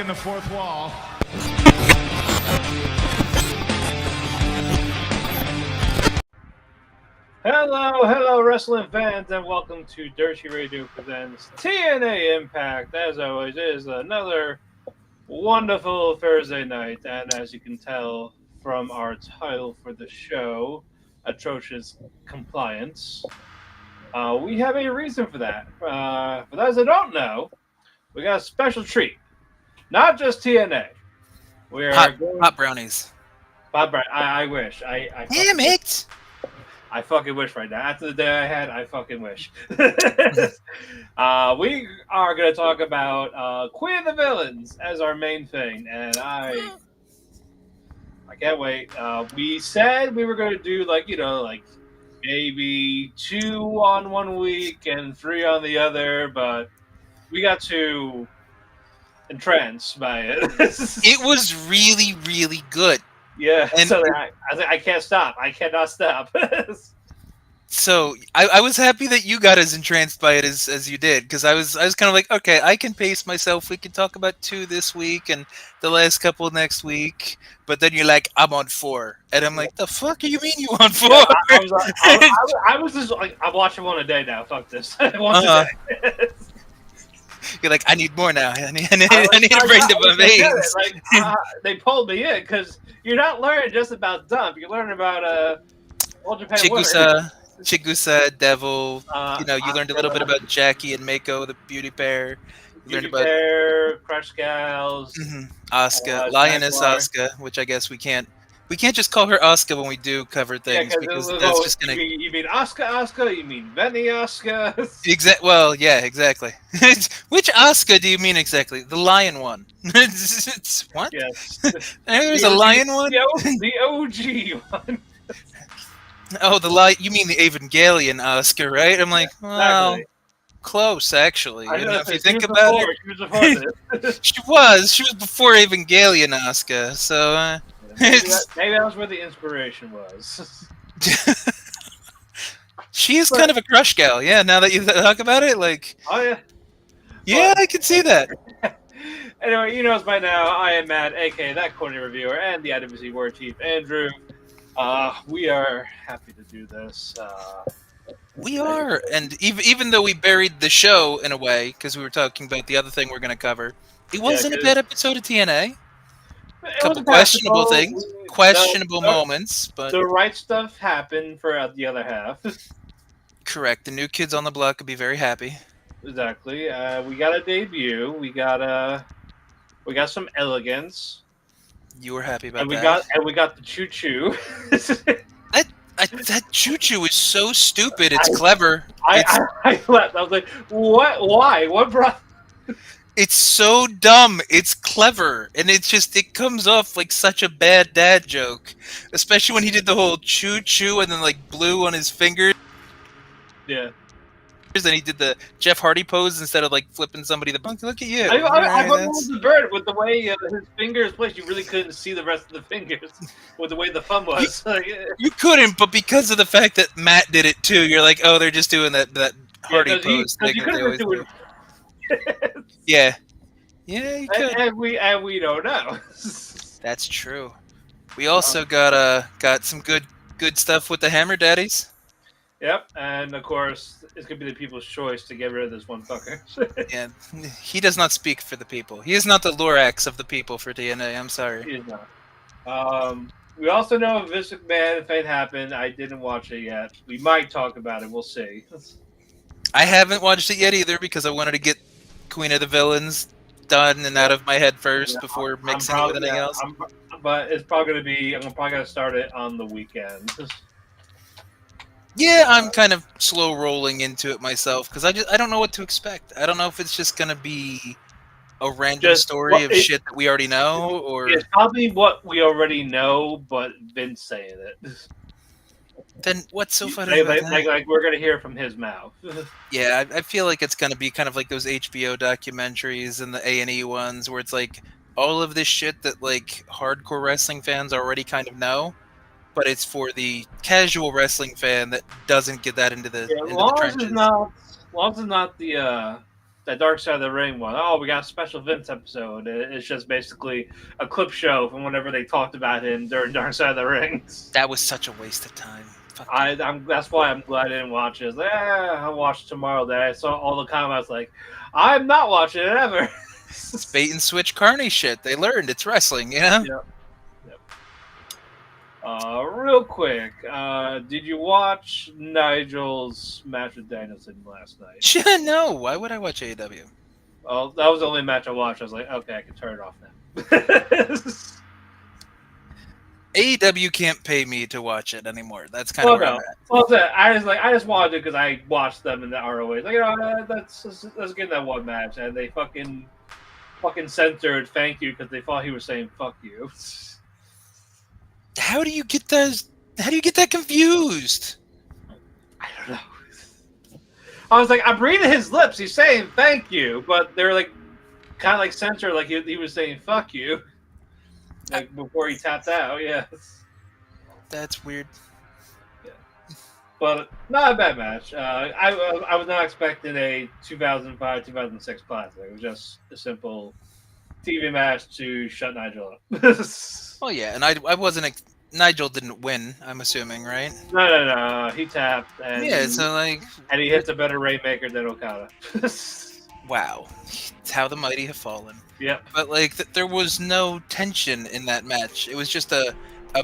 breaking the fourth wall. Hello, wrestling fans, and welcome to Dirty Radio Presents TNA Impact. As always, it is another wonderful Thursday night, and as you can tell from our title for the show, Atrocious Compliance, we have a reason for that. For those that don't know, we got a special treat. Not just TNA. We're hot brownies. Hot brownies. I wish. Damn it! I fucking wish right now. After the day I had, I fucking wish. We are going to talk about Queen of the Villains as our main thing, and I can't wait. We said we were going to do maybe 2 on one week and 3 on the other, but we got too entranced by it. It was really, really good. Yeah, and so I can't stop. I cannot stop. So I was happy that you got as entranced by it as you did, because I was kind of like, okay, I can pace myself. We can talk about 2 this week and the last couple next week. But then you're like, I'm on 4, and I'm like, the fuck do you mean you on 4? Yeah, I was just like, I'm watching one a day now. Fuck this. Once a day. You're like, I need more now. I need to bring the veins. They pulled me in because you're not learning just about Dump. You're learning about All Japan Chigusa, Devil. You learned a little bit about Jackie and Mako, the beauty pair. Beauty pair, Crush Gals, Asuka, Lioness Asuka, which I guess we can't just call her Asuka when we do cover things, because that's just gonna. You mean Asuka? You mean Benny Asuka? Well, yeah, exactly. Which Asuka do you mean exactly? The lion one. What? Yes. There's a lion one. The OG one. Oh, you mean the Evangelion Asuka, right? I'm like, well, exactly. Close actually. If you think about it, she was before Evangelion Asuka, so. Maybe that was where the inspiration was. She is kind of a crush gal, yeah. Now that you talk about it, like, oh yeah, yeah, I can see that. Anyway, you know us by now. I am Matt, aka That Corner Reviewer, and the IWC War Chief Andrew. We are happy to do this. We are, and even though we buried the show in a way because we were talking about the other thing we're going to cover, it wasn't a bad episode of TNA. A couple questionable things, questionable moments, but the right stuff happened for the other half. Correct. The new kids on the block could be very happy. Exactly. We got a debut. We got some elegance. You were happy about that. We got the Choo Choo. That Choo Choo is so stupid. It's clever. I left. I was like, what? Why? What brought? It's so dumb. It's clever, and it comes off like such a bad dad joke, especially when he did the whole choo choo and then like blew on his fingers. Yeah. And he did the Jeff Hardy pose instead of like flipping somebody the bunk. Look at you. I thought it was the bird with the way his fingers placed. You really couldn't see the rest of the fingers with the way the thumb was. You couldn't, but because of the fact that Matt did it too, you're like, oh, they're just doing that Hardy pose. Yeah, you could. And we don't know. That's true. We also got some good stuff with the Hammer Daddies. Yep, and of course, it's going to be the people's choice to get rid of this one fucker. Yeah, he does not speak for the people. He is not the Lorax of the people for TNA, I'm sorry. He is not. We also know if Vince McMahon, if it happened, I didn't watch it yet. We might talk about it, we'll see. I haven't watched it yet either because I wanted to get Queen of the Villains done and out of my head first before mixing it with anything else. But it's probably going to be, I'm probably going to start it on the weekend. Yeah, I'm kind of slow rolling into it myself because I don't know what to expect. I don't know if it's just gonna be a random story of shit that we already know, or it's probably what we already know, but Vince saying it. Then what's so funny about that? Like we're gonna hear from his mouth. Yeah, I feel like it's gonna be kind of like those HBO documentaries and the A&E ones where it's like all of this shit that like hardcore wrestling fans already kind of know. But it's for the casual wrestling fan that doesn't get that into the trenches. As long as it's not the that Dark Side of the Ring one. Oh, we got a special Vince episode. It's just basically a clip show from whenever they talked about him during Dark Side of the Ring. That was such a waste of time. That's why I'm glad I didn't watch it. Like, I'll watch tomorrow. Then I saw all the comments like, I'm not watching it ever. It's bait and switch carny shit. They learned it's wrestling, you know? Yep. Real quick, did you watch Nigel's match with Danielson last night? No, why would I watch AEW? Well, that was the only match I watched. I was like, okay, I can turn it off now. AEW can't pay me to watch it anymore. That's kind of where I'm at. Well, I just wanted to because I watched them in the ROH. Like, let's get that one match, and they fucking censored "thank you" because they thought he was saying "fuck you." How do you get those? How do you get that confused? I don't know. I was like, I'm reading his lips. He's saying "thank you," but they're like kind of like censored, like he was saying "fuck you," like before he tapped out. Yeah, that's weird. Yeah, but not a bad match. I was not expecting a 2005-2006 classic. It was just a simple TV match to shut Nigel up. Oh yeah, and I wasn't. Nigel didn't win. I'm assuming, right? No. He tapped, and yeah. So like, and he hits a better Rainmaker than Okada. Wow, it's how the mighty have fallen. Yep. But like, there was no tension in that match. It was just a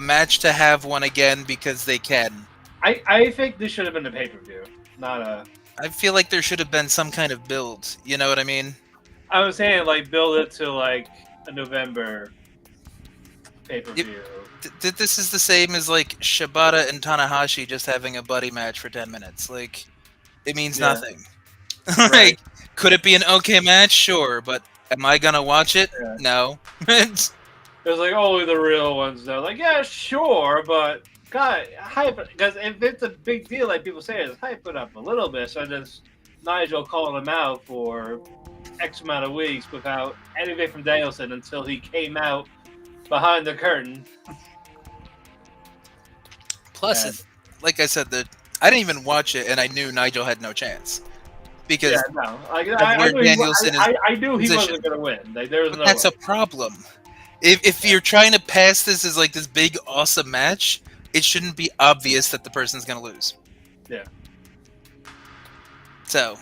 match to have one again because they can. I think this should have been a pay-per-view, not a. I feel like there should have been some kind of build. You know what I mean? I was saying like build it to like a November pay-per-view. This is the same as like Shibata and Tanahashi just having a buddy match for 10 minutes. Like, it means nothing. Like, Right. could it be an okay match? Sure, but am I gonna watch it? Yeah. No. There's like only the real ones though. Like, yeah, sure, but God, hype it, because if it's a big deal, like people say, it's hype it up a little bit. So just Nigel calling him out for X amount of weeks without anything from Danielson until he came out behind the curtain. Plus, like I said, I didn't even watch it, and I knew Nigel had no chance because I knew he position. wasn't going to win. Like, there was no that's way. a problem. If you're trying to pass this as like this big awesome match, it shouldn't be obvious that the person's going to lose. Yeah. So,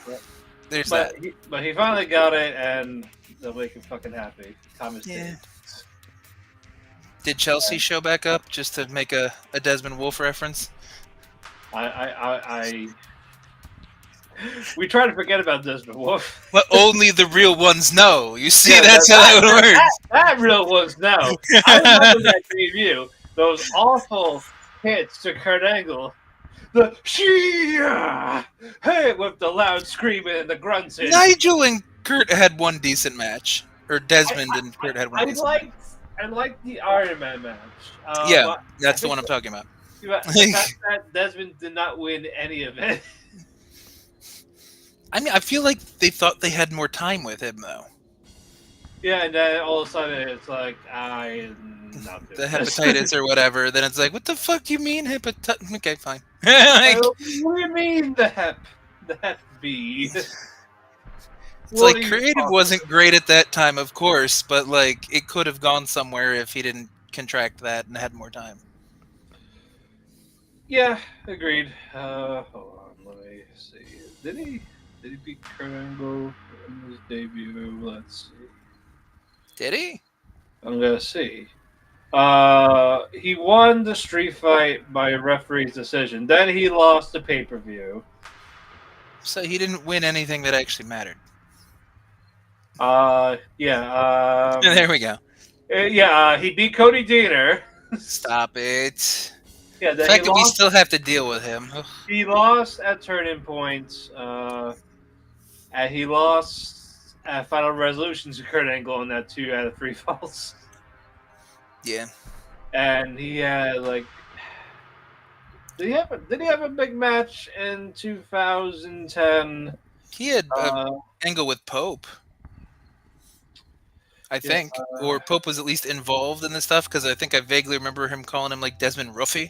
there's that. But he finally got it, and they'll make him fucking happy. Thomas Yeah. Did Chelsea show back up just to make a Desmond Wolfe reference? We try to forget about Desmond Wolfe. But only the real ones know. You see, that's how that works. That real ones know. I remember that debut. Those awful hits to Kurt Angle. The Shia! Hey, with the loud screaming and the grunting. Nigel and Kurt had one decent match. Or Desmond and Kurt had one decent match. I like the Iron Man match. Yeah, that's the one I'm talking about. The fact that Desmond did not win any of it. I mean, I feel like they thought they had more time with him, though. Yeah, and then all of a sudden it's like, I'm not doing the this. hepatitis or whatever. Then it's like, what the fuck do you mean hepatitis? Okay, fine. Like, what do you mean the Hep B? It's like creative wasn't great at that time, of course, but like it could have gone somewhere if he didn't contract that and had more time. Yeah, agreed. Hold on, let me see. Did he beat Kurt Angle in his debut? Let's see. Did he? I'm gonna see. He won the street fight by a referee's decision. Then he lost the pay-per-view. So he didn't win anything that actually mattered. Yeah. There we go. He beat Cody Deaner. Stop it. Yeah, the fact that we still have to deal with him. He lost at Turning Point, and he lost at Final Resolution to Kurt Angle on that 2 out of 3 falls. Yeah. And he had like, did he have a big match in 2010? He had Angle with Pope. I think, or Pope was at least involved in this stuff because I think I vaguely remember him calling him like Desmond Ruffy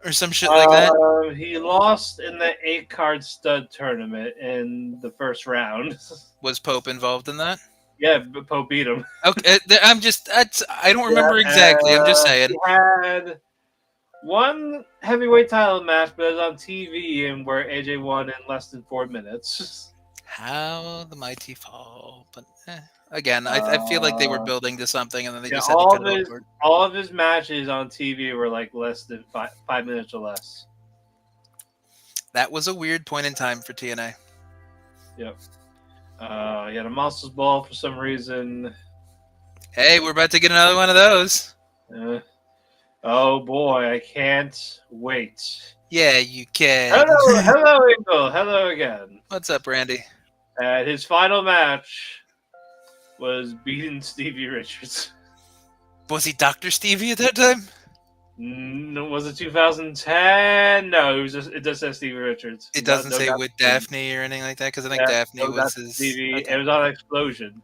or some shit like that. He lost in the 8-card stud tournament in the first round. Was Pope involved in that? Yeah, but Pope beat him. Okay, I don't remember exactly. I'm just saying. He had one heavyweight title match, but it was on TV, and where AJ won in less than 4 minutes. How the mighty fall, but again, I feel like they were building to something, and then they just had to all cut it over. all of his matches on TV were like less than 5 minutes or less. That was a weird point in time for TNA. Yep. He had a Monsters Ball for some reason. Hey, we're about to get another one of those. Oh boy, I can't wait. Yeah, you can. Hello, Eagle. Hello again. What's up, Randy? And his final match was beating Stevie Richards. Was he Dr. Stevie at that time? Was it 2010? No, it just says Stevie Richards. It doesn't say with Daphne or anything like that, because I think Daphne was his. Stevie. Okay. It was on Explosion.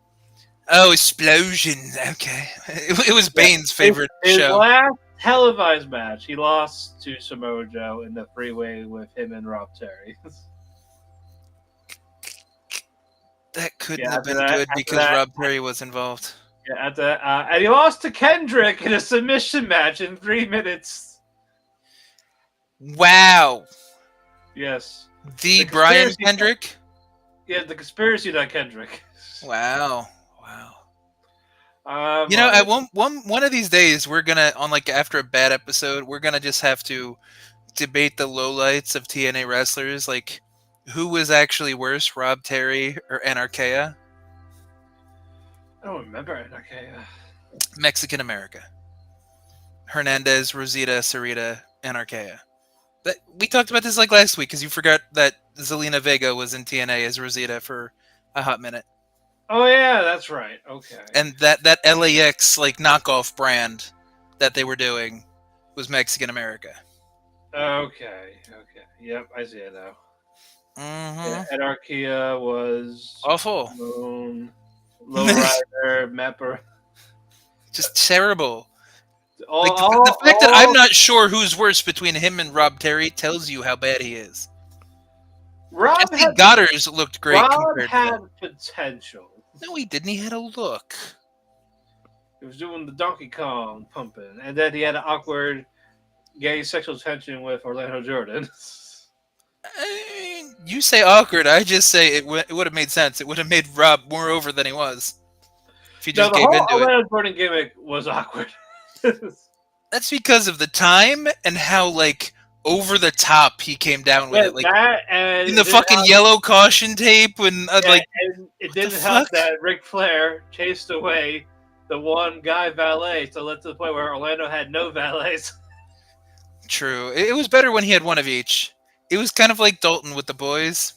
Oh, Explosion. Okay. It was Bane's favorite his show. Last televised match, he lost to Samoa Joe in the freeway with him and Rob Terry. That couldn't have been good because Rob Terry was involved. Yeah, and he lost to Kendrick in a submission match in 3 minutes. Wow. Yes. The Brian Kendrick? Yeah, the conspiracy that Kendrick. Wow. At one of these days, we're gonna after a bad episode, we're gonna just have to debate the lowlights of TNA wrestlers, like who was actually worse, Rob Terry or Anarchia? I don't remember Anarchia. Mexican America. Hernandez, Rosita, Sarita, Anarchia. We talked about this last week because you forgot that Zelina Vega was in TNA as Rosita for a hot minute. Oh yeah, that's right. Okay. And that LAX knockoff brand that they were doing was Mexican America. Okay. Yep, I see it now. Mm-hmm. Yeah, Anarchia was awful. Lowrider, Mepper. Just terrible. The fact that I'm not sure who's worse between him and Rob Terry tells you how bad he is. Jesse Goddard's looked great. Rob had potential. No, he didn't. He had a look. He was doing the Donkey Kong pumping, and then he had an awkward gay sexual tension with Orlando Jordynne. You say awkward. I just say it would have made sense. It would have made Rob more over than he was. If he just gave into it. The Orlando Jordynne gimmick was awkward. That's because of the time and how over the top he came down with it. That and in the fucking yellow caution tape and and it didn't help that Ric Flair chased away the one guy valet, so to the point where Orlando had no valets. True. It was better when he had one of each. It was kind of like Dalton with the boys.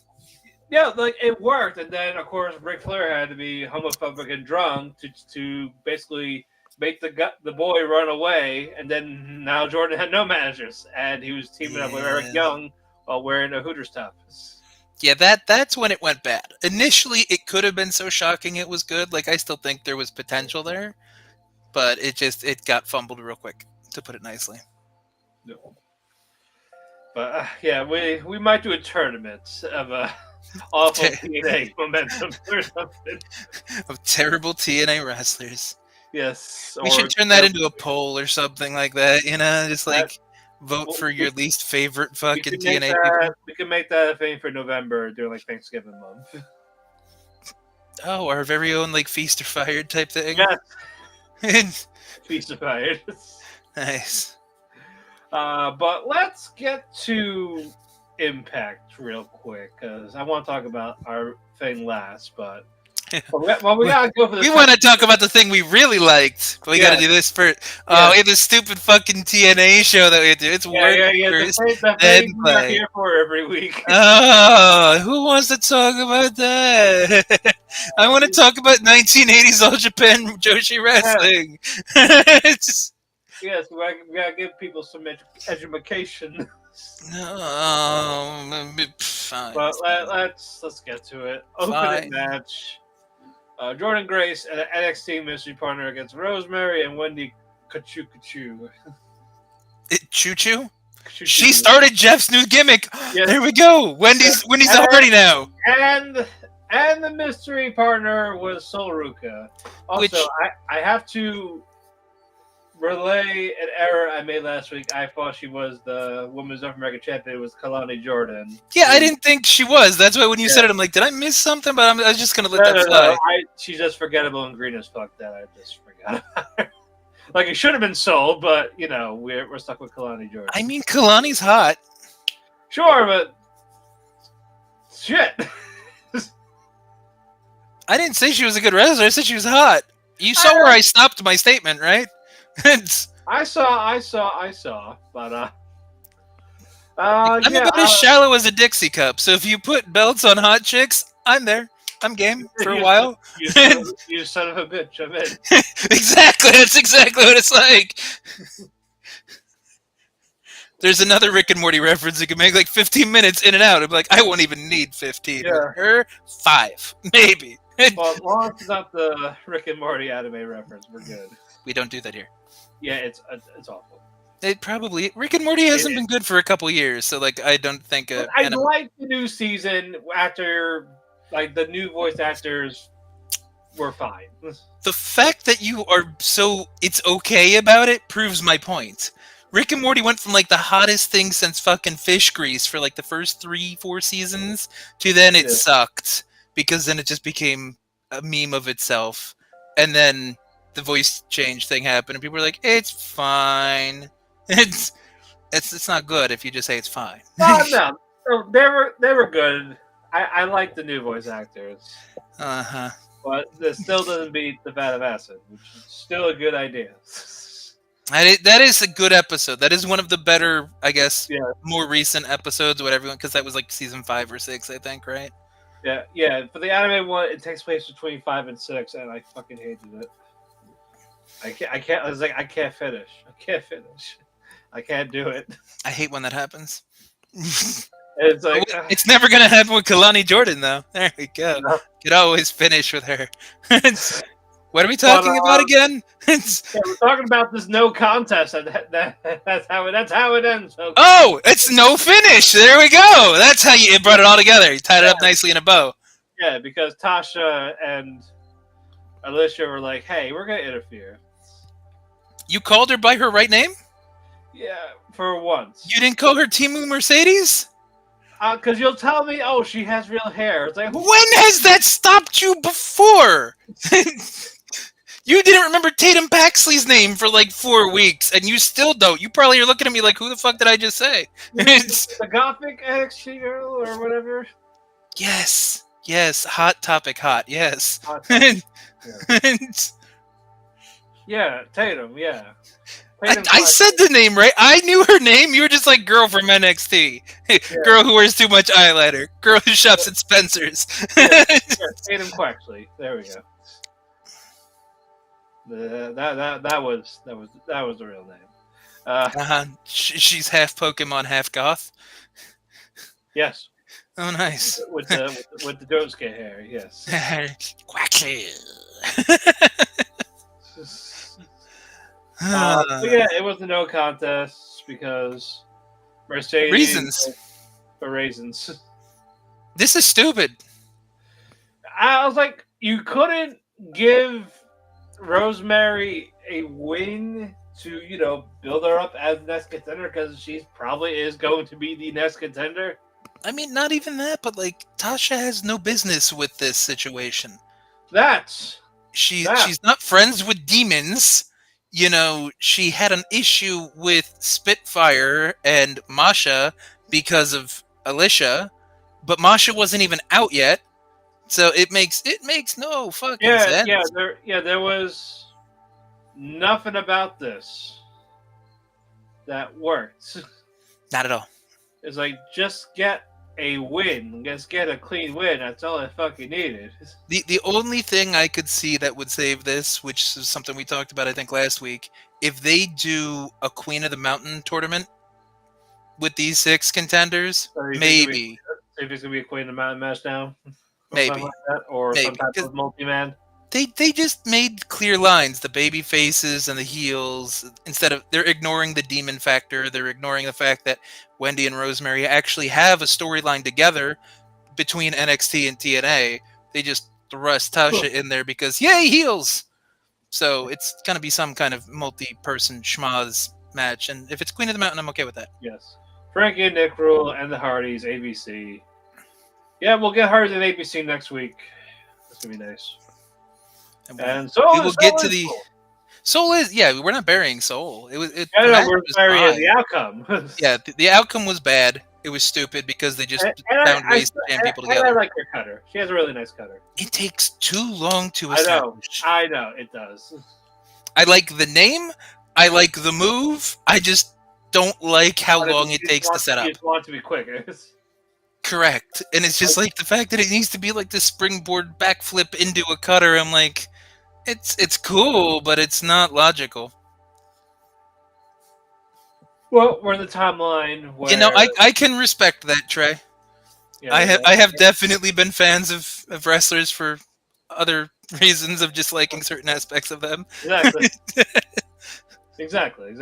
Yeah, it worked, and then of course Ric Flair had to be homophobic and drunk to basically make the boy run away, and then now Jordynne had no managers, and he was teaming up with Eric Young while wearing a Hooters top. Yeah, that's when it went bad. Initially, it could have been so shocking it was good. I still think there was potential there, but it got fumbled real quick, to put it nicely. No. But we might do a tournament of awful TNA momentum or something. Of terrible TNA wrestlers. Yes. We should turn that into a poll or something like that, just vote for your least favorite fucking TNA people. We can make that a thing for November during Thanksgiving month. Oh, our very own Feast or Fired type thing? Yes. Feast or Fired. Nice. But let's get to Impact real quick, because I want to talk about our thing last, but we gotta go for this. We want to talk about the thing we really liked, but we got to do this first. Oh, we have this stupid fucking TNA show that we do. It's work first, then play. Here for every week. Oh, who wants to talk about that? I want to talk about 1980s All Japan Joshi Wrestling. Yes, we gotta give people some education. No, fine. But let's get to it. Opening match. Jordynne Grace and an NXT mystery partner against Rosemary and Wendy Choo. Choo Choo? She started Jeff's new gimmick. Yes. There we go. Wendy's a Hardy now. And the mystery partner was Sol Ruca. Also, I have to relay an error I made last week. I thought she was the Women's North American Champion. It was Kalani Jordynne. Yeah, I didn't think she was. That's why when you said it, I'm like, did I miss something? But I was just going to let that fly. She's just forgettable and green as fuck that I just forgot about her. Like, it should have been Sol, but, you know, we're stuck with Kalani Jordynne. I mean, Kalani's hot. Sure, but... Shit. I didn't say she was a good wrestler. I said she was hot. You saw where I stopped my statement, right? I saw, but I'm about as shallow as a Dixie cup. So if you put belts on hot chicks, I'm there. I'm game for a while. You son of a bitch, I'm in. Exactly, that's exactly what it's like. There's another Rick and Morty reference you can make like 15 minutes in and out. I'm like, I won't even need 15. Yeah. Her 5, maybe. Well, as long as it's not the Rick and Morty anime reference, we're good. We don't do that here. Yeah, it's awful. It probably Rick and Morty hasn't been good for a couple years, so like I don't think. I like the new season after like the new voice actors were fine. The fact that you are so it's okay about it proves my point. Rick and Morty went from like the hottest thing since fucking Fish Grease for like the first 3-4 seasons to then it sucked because then it just became a meme of itself, and then the voice change thing happened, and people were like, "It's fine." It's not good if you just say it's fine. No, they were good. I like the new voice actors. But it still doesn't beat the Vat of Acid, which is still a good idea. That is a good episode. That is one of the better, I guess, more recent episodes, whatever, because that was like season 5 or 6, I think, right? Yeah. For the anime one, it takes place between 5 and 6, and I fucking hated it. I can't. I was like, I can't finish. I can't do it. I hate when that happens. It's like it's never gonna happen with Kalani Jordynne, though. There we go. No. Could always finish with her. What are we talking about again? We're talking about this no contest. That's how it ends. Okay. Oh, it's no finish. There we go. That's how you brought it all together. You tied it up nicely in a bow. Yeah, because Tasha and Alicia were like, "Hey, we're gonna interfere." You called her by her right name? Yeah, for once. You didn't call her Timu Mercedes? Because you'll tell me, oh, she has real hair. It's like, when has that stopped you before? You didn't remember Tatum Paxley's name for like 4 weeks, and you still don't. You probably are looking at me like, who the fuck did I just say? The Gothic NXT girl or whatever? Yes. Hot topic, hot. Yes. Hot topic. Yeah, Tatum, yeah. I said the name right. I knew her name. You were just like girl from NXT. Girl who wears too much eyeliner. Girl who shops at Spencer's. Tatum Quaxley. There we go. That was the real name. She's half Pokemon, half goth. Yes. Oh, nice. With the Dosuke hair. Yes. Quaxley. It was a no contest because Mercedes. Reasons. For reasons. This is stupid. I was like, you couldn't give Rosemary a win to, build her up as next contender because she probably is going to be the next contender. I mean, not even that, but like Tasha has no business with this situation. She's not friends with demons. She had an issue with Spitfire and Masha because of Alicia, but Masha wasn't even out yet, so it makes no fucking sense. There was nothing about this that worked. Not at all. It's like, just get a win. Just get a clean win. That's all I fucking needed. The only thing I could see that would save this, which is something we talked about, I think, last week, if they do a Queen of the Mountain tournament with these 6 contenders, maybe. If it's going to be a Queen of the Mountain match now? Maybe. Like that, or some type of multi-man? They just made clear lines, the baby faces and the heels, instead of they're ignoring the demon factor, they're ignoring the fact that Wendy and Rosemary actually have a storyline together between NXT and TNA. They just thrust Tasha in there because yay heels. So it's gonna be some kind of multi-person schmaz match, and if it's Queen of the Mountain, I'm okay with that. Yes. Frankie and Nick Rule and the Hardys, ABC. Yeah, we'll get Hardys and ABC next week. That's gonna be nice. And we will get to the Soul is we're not burying Soul. It was the match we're was burying fine. the outcome. Yeah, the outcome was bad. It was stupid because they just found ways to jam people together. I like her cutter. She has a really nice cutter. It takes too long to establish. I know, it does. I like the name. I like the move. I just don't like how long it takes to set up. You just want it to be quick. Correct. And it's just like the fact that it needs to be like the springboard backflip into a cutter. I'm like, it's cool, but it's not logical. Well, we're in the timeline where... You know, I can respect that, Trey. Yeah, I have definitely been fans of wrestlers for other reasons of just liking certain aspects of them. Exactly. exactly.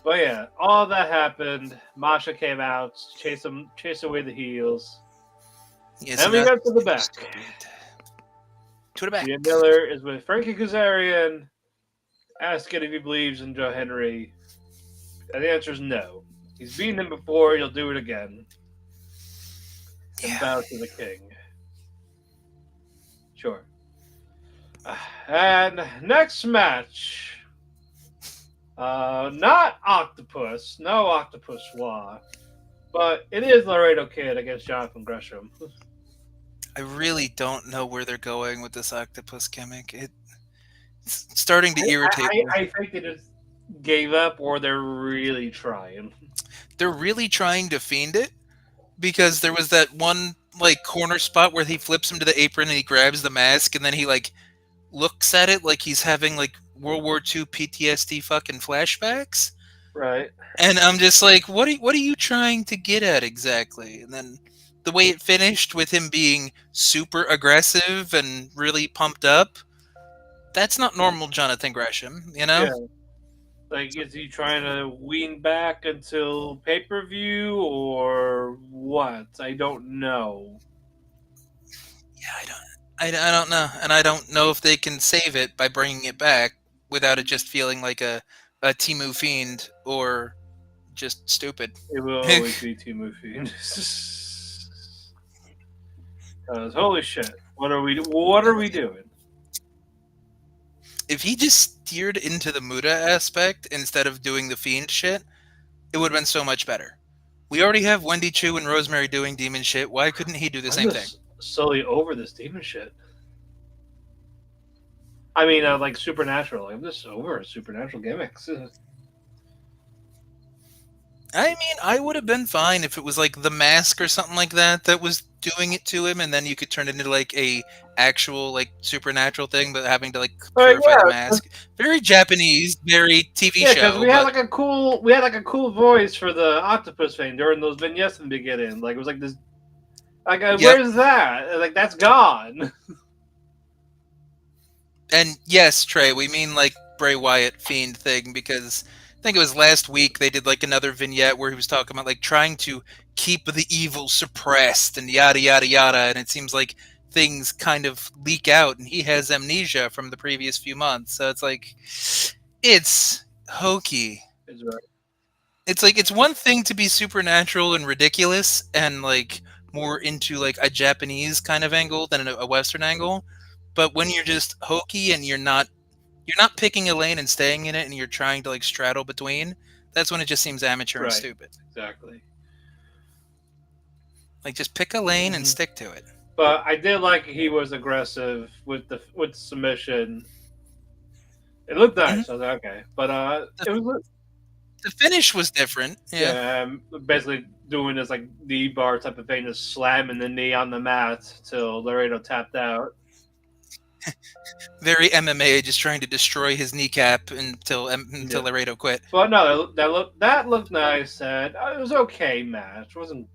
But yeah, all that happened. Masha came out, chased away the heels. Yes, and we got to the back. To the back. Ian Miller is with Frankie Kazarian, asking if he believes in Joe Hendry. And the answer is no. He's beaten him before, he'll do it again. And bow to the king. Sure. And next match. Not Octopus. No Octopus Law. But it is Laredo Kid against Jonathan Gresham. I really don't know where they're going with this Octopus gimmick. It's starting to irritate me. I think they just gave up, or they're really trying. They're really trying to fiend it, because there was that one like corner spot where he flips him to the apron and he grabs the mask and then he like looks at it like he's having like World War II PTSD fucking flashbacks. Right. And I'm just like, what are you trying to get at exactly? And then the way it finished with him being super aggressive and really pumped up, that's not normal Jonathan Gresham, you know? Yeah. Like, is he trying to wean back until pay-per-view or what? I don't know. Yeah, I don't know. And I don't know if they can save it by bringing it back without it just feeling like a Temu Fiend or just stupid. It will always be Temu Fiend. Because holy shit, what are we doing? If he just steered into the Muda aspect instead of doing the Fiend shit, it would have been so much better. We already have Wendy, Choo, and Rosemary doing demon shit. Why couldn't he do the same thing? Solely over this demon shit. I mean, like Supernatural. I'm just over Supernatural gimmicks. I mean, I would have been fine if it was like The Mask or something like that was doing it to him, and then you could turn it into like a actual like supernatural thing, but having to like purify the mask. Very Japanese, very TV show. Yeah, because we had like a cool voice for the octopus thing during those vignettes in the beginning. Like it was like this. Like where's that? Like that's gone. And yes, Trey, we mean like Bray Wyatt Fiend thing, because I think it was last week they did like another vignette where he was talking about like trying to keep the evil suppressed and yada yada yada, and it seems like things kind of leak out and he has amnesia from the previous few months. So it's like it's hokey. It's right. It's like it's one thing to be supernatural and ridiculous and like more into like a Japanese kind of angle than a Western angle. But when you're just hokey and you're not picking a lane and staying in it, and you're trying to like straddle between, that's when it just seems amateur and stupid. Exactly. Like just pick a lane and stick to it. But I did like he was aggressive with submission. It looked nice. I was like, okay, but the finish was different. Yeah, basically doing this like knee bar type of thing, just slamming the knee on the mat till Laredo tapped out. Very MMA, just trying to destroy his kneecap until Laredo quit. Well, no, that looked nice, and it was okay match. It wasn't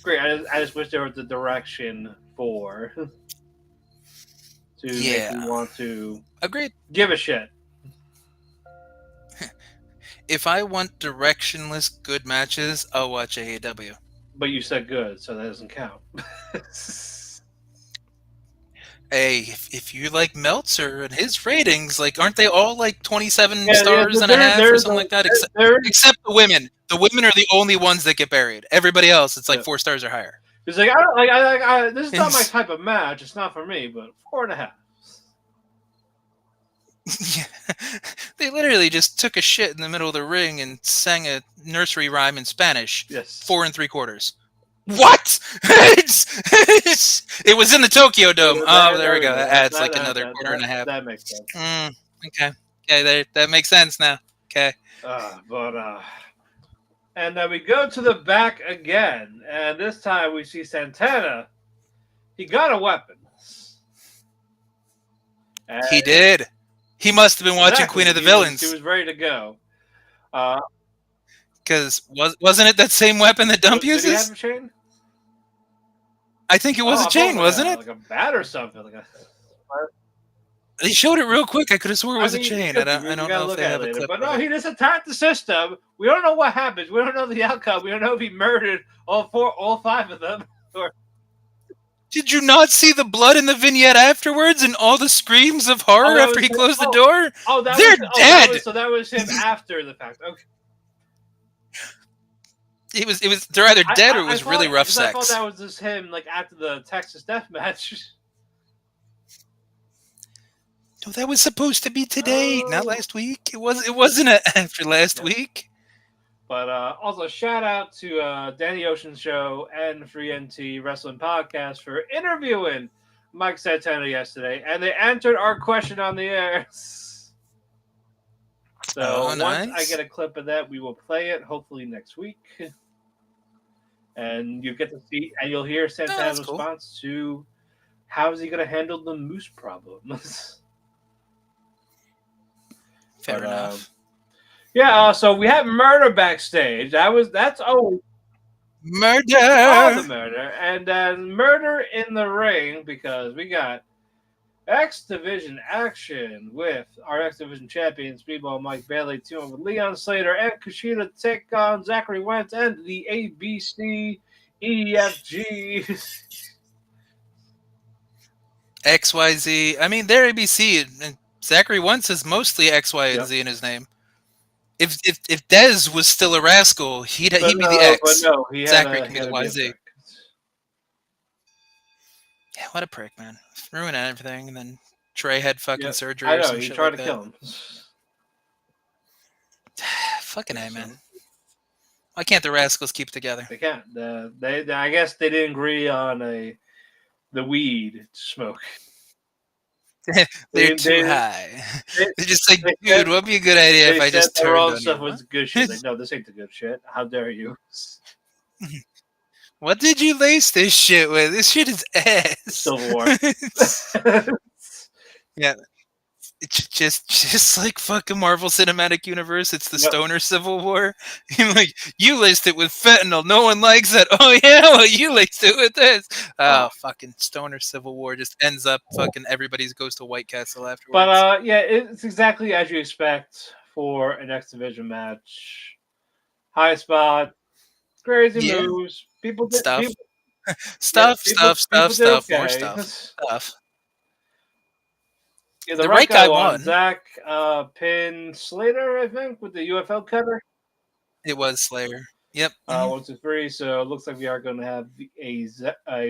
great. I just wish there was a direction for. to make you want to agreed. give a shit. If I want directionless good matches, I'll watch AEW. But you said good, so that doesn't count. Hey, if you like Meltzer and his ratings, like, aren't they all like 27 stars and a half or something like that? Except the women. The women are the only ones that get buried. Everybody else, it's like 4 stars or higher. It's like this is not my type of match. It's not for me, but 4.5. Yeah. They literally just took a shit in the middle of the ring and sang a nursery rhyme in Spanish. Yes. 4 3/4. What? It was in the Tokyo Dome. Oh, there we go. That adds like another 1.5. That makes sense. Okay. Okay, that makes sense now. Okay. And then we go to the back again, and this time we see Santana. He got a weapon. And he did. He must have been watching Queen of the Villains. He was ready to go. Because wasn't it that same weapon that Dump uses? Did he have a chain? I think it was a chain, wasn't it? Like a bat or something. They showed it real quick. I could have swore it was a chain. I don't know if they have a clip. But no, he just attacked the system. We don't know what happens. We don't know the outcome. We don't know if he murdered all 5 of them. Did you not see the blood in the vignette afterwards and all the screams of horror after he closed the door? They're dead. So that was him after the fact. Okay. It was. They're either dead or it was really rough sex. I thought that was just him, like after the Texas death match. No, that was supposed to be today, not last week. It wasn't after last week. But also, shout out to Danny Ocean's show and Free NT Wrestling Podcast for interviewing Mike Santana yesterday, and they answered our question on the air. So once I get a clip of that, we will play it hopefully next week, and you get to see and you'll hear Santana's response to how is he going to handle the moose problem. Fair enough. Yeah, so we have murder backstage. That's always murder. All the murder. And then murder in the ring because we got X Division action with our X Division champion, Speedball Mike Bailey, teaming with Leon Slater and Kushida to take on Zachary Wentz and the ABC EFG. XYZ. I mean, they're ABC, and Zachary Wentz is mostly X, Y, and Z in his name. If Dez was still a rascal, he'd be the X. But no, Zachary can be the YZ. Yeah, what a prick, man. Ruining everything, and then Trey had fucking surgery or some shit like that. I know, he tried to kill him. Fucking A, man. Why can't the rascals keep together? They can't. I guess they didn't agree on the weed to smoke. They're too high. They're just like, dude, what would be a good idea if I just turned on you? Stuff was good shit. Like, no, this ain't the good shit. How dare you? What did you lace this shit with? This shit is ass. Civil War. Yeah. It's just like fucking Marvel Cinematic Universe. It's the Stoner Civil War. Like, you laced it with fentanyl. No one likes it. Oh, yeah? Well, you laced it with this. Oh, fucking Stoner Civil War just ends up fucking everybody goes to White Castle afterwards. But, yeah, it's exactly as you expect for an X Division match. High spot. Crazy moves. People get stuff. More stuff. Yeah, the right guy won. Zach pinned Slater, I think, with the UFL cutter. It was Slater. Yep. 1, 2, 3. So it looks like we are going to have a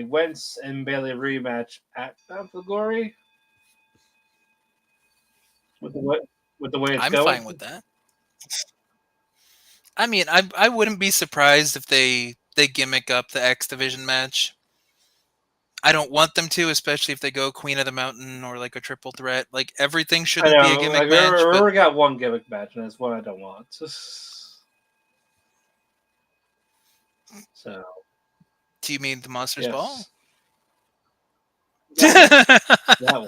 Wentz and Bailey rematch at Bound for Glory. With the way it's going. I'm fine with that. I mean, I wouldn't be surprised if they gimmick up the X Division match. I don't want them to, especially if they go Queen of the Mountain or like a triple threat. Like, everything shouldn't be a gimmick match. We already got one gimmick match, and that's what I don't want. So, do you mean the Monsters Ball? That one.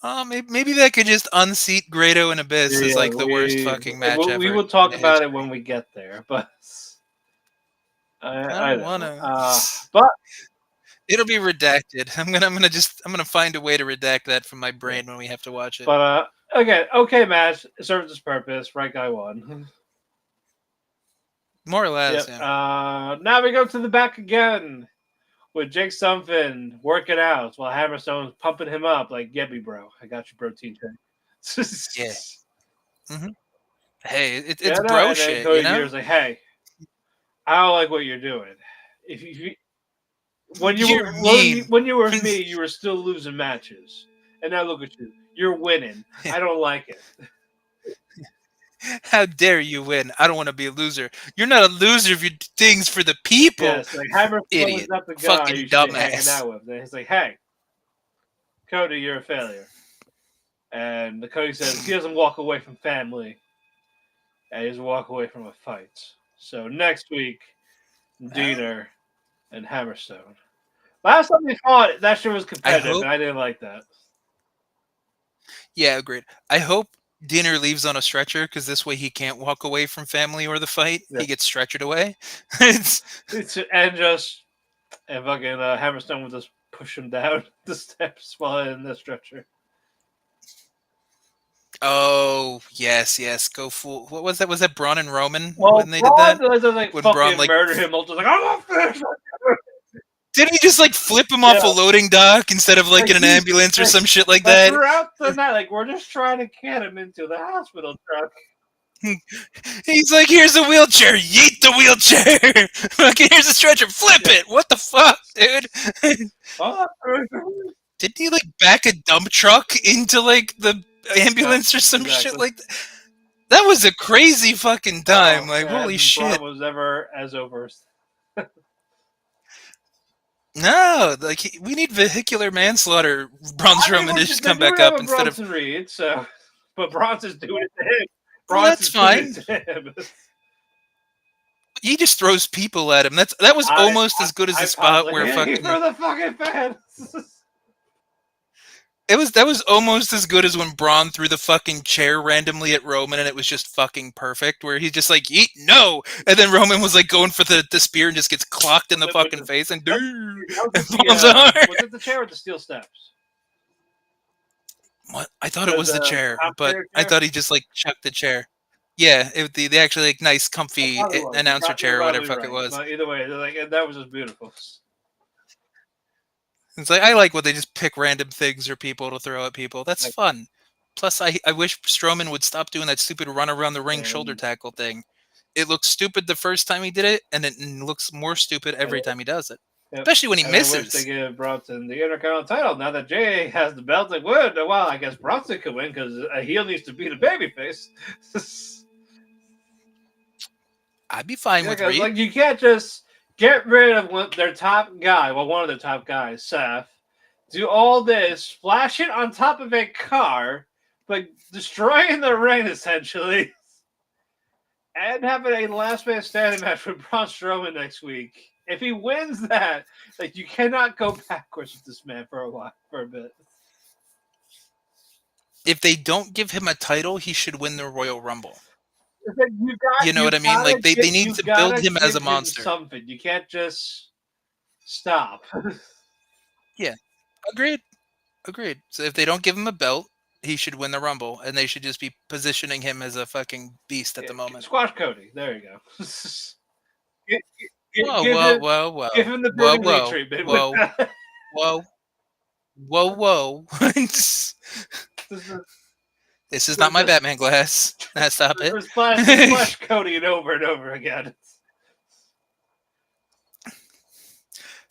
Oh, maybe that could just unseat Grado and Abyss as like the worst fucking match ever. We will talk about it when we get there, but I don't want to. But It'll be redacted. I'm gonna find a way to redact that from my brain when we have to watch it. But again, okay match. It served its purpose. Right guy won. More or less, Yep. yeah. Now we go to the back again with Jake Something working out while Hammerstone's pumping him up like, "Get me, bro. I got your protein shake." Yeah. Mm-hmm. Hey, it's Yeah, no, bro and then shit, you Cody know? Deer's like, "Hey, I don't like what you're doing. If you when you You're were mean. when you were with me, you were still losing matches, and now look at you. You're winning. I don't like it." How dare you win? I don't want to be a loser. You're not a loser if you do things for the people. Yes, like Hammerstone is Idiot. not the guy you Fucking should be hanging dumbass. out with. And he's like, "Hey, Cody, you're a failure." And the Cody says he doesn't walk away from family, and he doesn't walk away from a fight. So next week, Diener and Hammerstone. Last time they fought, that shit was I competitive, hope. and I didn't like that. Yeah, agreed. I hope Dinner leaves on a stretcher because this way he can't walk away from family or the fight. Yeah. He gets stretchered away. It's, And fucking Hammerstone will just push him down the steps while in the stretcher. oh yes, yes. Go full. What was that? Was that Braun and Roman Well, when they did Braun that? does like When Braun fucking like murder him. Just like, I'm finished. didn't he just like flip him Yeah. off a loading dock instead of like in an ambulance or some shit like that? Throughout the night, like we're just trying to get him into the hospital truck. He's like, here's a wheelchair, yeet the wheelchair. Okay, here's a stretcher, flip it. What the fuck, dude? Oh, Didn't he like back a dump truck into like the ambulance or some exactly. shit like that? That was a crazy fucking time. Like, yeah, holy shit. Braun was ever as over. No, like we need vehicular manslaughter. Braun Strowman to just come back up instead of. Bronson Reed, so but Bronson's doing it to him. Well, that's fine. Doing it to him. He just throws people at him. That was almost as good as the spot where fucking. For the fucking fans. That was almost as good as when Braun threw the fucking chair randomly at Roman and it was just fucking perfect. Where he's just like, eat no, and then Roman was like going for the spear and just gets clocked in the fucking face and Was it the chair or the steel steps? What? I thought it was the chair, but I thought he just like chucked the chair. Yeah, the actually like nice, comfy announcer chair or whatever the fuck it was. But either way, like that was just beautiful. It's like I like when they just pick random things or people to throw at people. That's fun. Plus, I wish Strowman would stop doing that stupid run around the ring shoulder tackle thing. It looks stupid the first time he did it, and it looks more stupid every time he does it. Yep. Especially when he misses. I wish they give Bronson the Intercontinental title now that Jay has the belt. Like, well, I guess Bronson could win because a heel needs to beat a babyface. I'd be fine with Reed. Like, you can't just get rid of their top guy, one of their top guys, Seth, do all this, splash it on top of a car, like destroying the ring essentially, and having a last man standing match with Braun Strowman next week. If he wins that, like you cannot go backwards with this man for a bit. If they don't give him a title, he should win the Royal Rumble. You know what I mean? Like they need to build him as a monster. Something you can't just stop. Yeah, agreed. So if they don't give him a belt, he should win the Rumble, and they should just be positioning him as a fucking beast at the moment. Squash Cody. There you go. Whoa. Give him the Bruce Lee treatment. Whoa. This is not my Batman glass. Stop it. Splash Cody over and over again.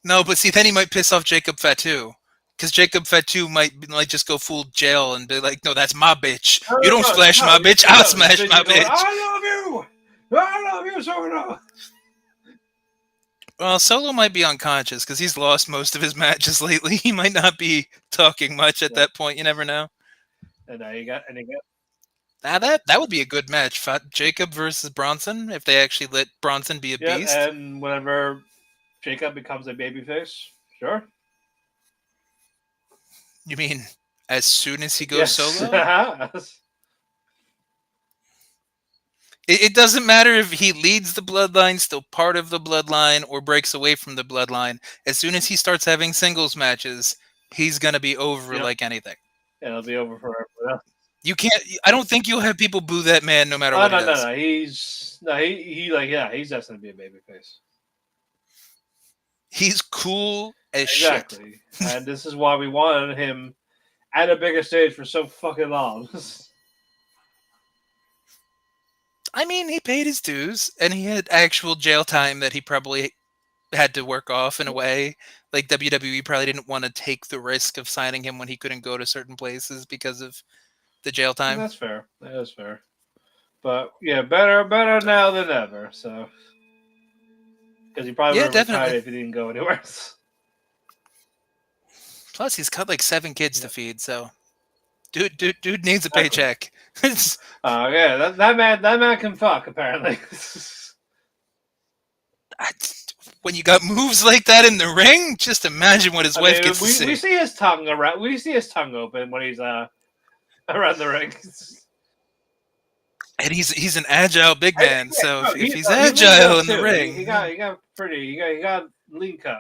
No, but see, then he might piss off Jacob Fatu. Because Jacob Fatu might just go full jail and be like, no, that's my bitch. You don't splash my bitch, I'll smash my bitch. I love you, Solo. Well, Solo might be unconscious because he's lost most of his matches lately. He might not be talking much at that point. You never know. And now you got. That would be a good match. Jacob versus Bronson, if they actually let Bronson be a beast. And whenever Jacob becomes a babyface, sure. You mean as soon as he goes solo? It doesn't matter if he leads the bloodline, still part of the bloodline, or breaks away from the bloodline. As soon as he starts having singles matches, he's gonna be over Yep. like anything. Yeah, it'll be over for everyone else. You can't. I don't think you'll have people boo that man no matter Oh what he no, does. no. He like he's destined to be a babyface. He's cool as shit. Exactly. And this is why we wanted him at a bigger stage for so fucking long. I mean, he paid his dues, and he had actual jail time that he probably had to work off in a way. Like WWE probably didn't want to take the risk of signing him when he couldn't go to certain places because of the jail time. That's fair. That is fair. But yeah, better So, now than ever. So because he probably yeah, would have retired definitely. if he didn't go anywhere. Plus, he's got like 7 kids to feed, so dude needs a Exactly. paycheck. Yeah, that man can fuck apparently. When you got moves like that in the ring, just imagine what his wife gets to we see. see his tongue around. We see his tongue open when he's around the ring. And he's an agile big man, so if he's He lean agile up in the too. ring, He got pretty. He got lean cut.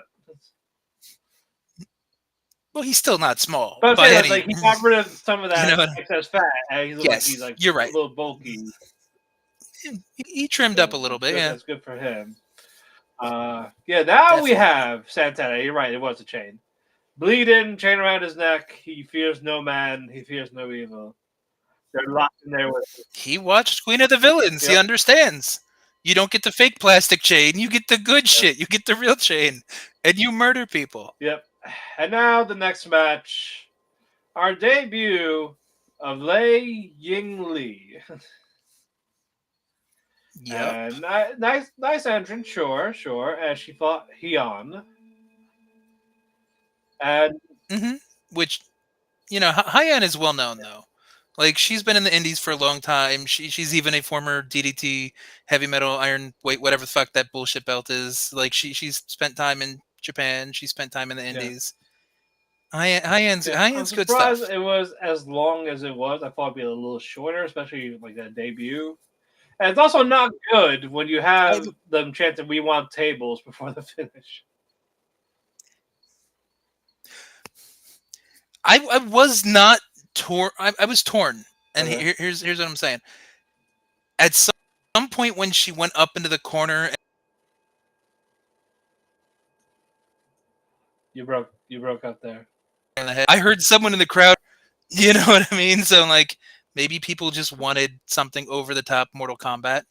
well, he's still not small But by it's any. like he got rid of some of that You know, excess fat, and he's yes, like you're a right. little bulky. He trimmed up a little bit, yeah. That's good for him. Yeah. Now we Definitely. have Santana. You're right. It was a chain. Bleeding, chain around his neck. He fears no man. He fears no evil. They're locked in there with him. He watched Queen of the Villains. He Yep. understands. You don't get the fake plastic chain. You get the good shit. You get the real chain, and you murder people. Yep. And now the next match, our debut of Lei Ying Lee. Yep. Nice entrance, sure. As she fought Hyun. And Which, Hyan is well known though. Like she's been in the indies for a long time. She's even a former DDT heavy metal iron weight whatever the fuck that bullshit belt is. Like she's spent time in Japan. She spent time in the indies. I'm Hyan's good surprised stuff. it was as long as it was. I thought it'd be a little shorter, especially like that debut. And it's also not good when you have them chanting "We want tables" before the finish. I was not torn. I was torn, and Okay. here's what I'm saying. At some point when she went up into the corner, You broke up there. I heard someone in the crowd. You know what I mean? So like maybe people just wanted something over the top Mortal Kombat.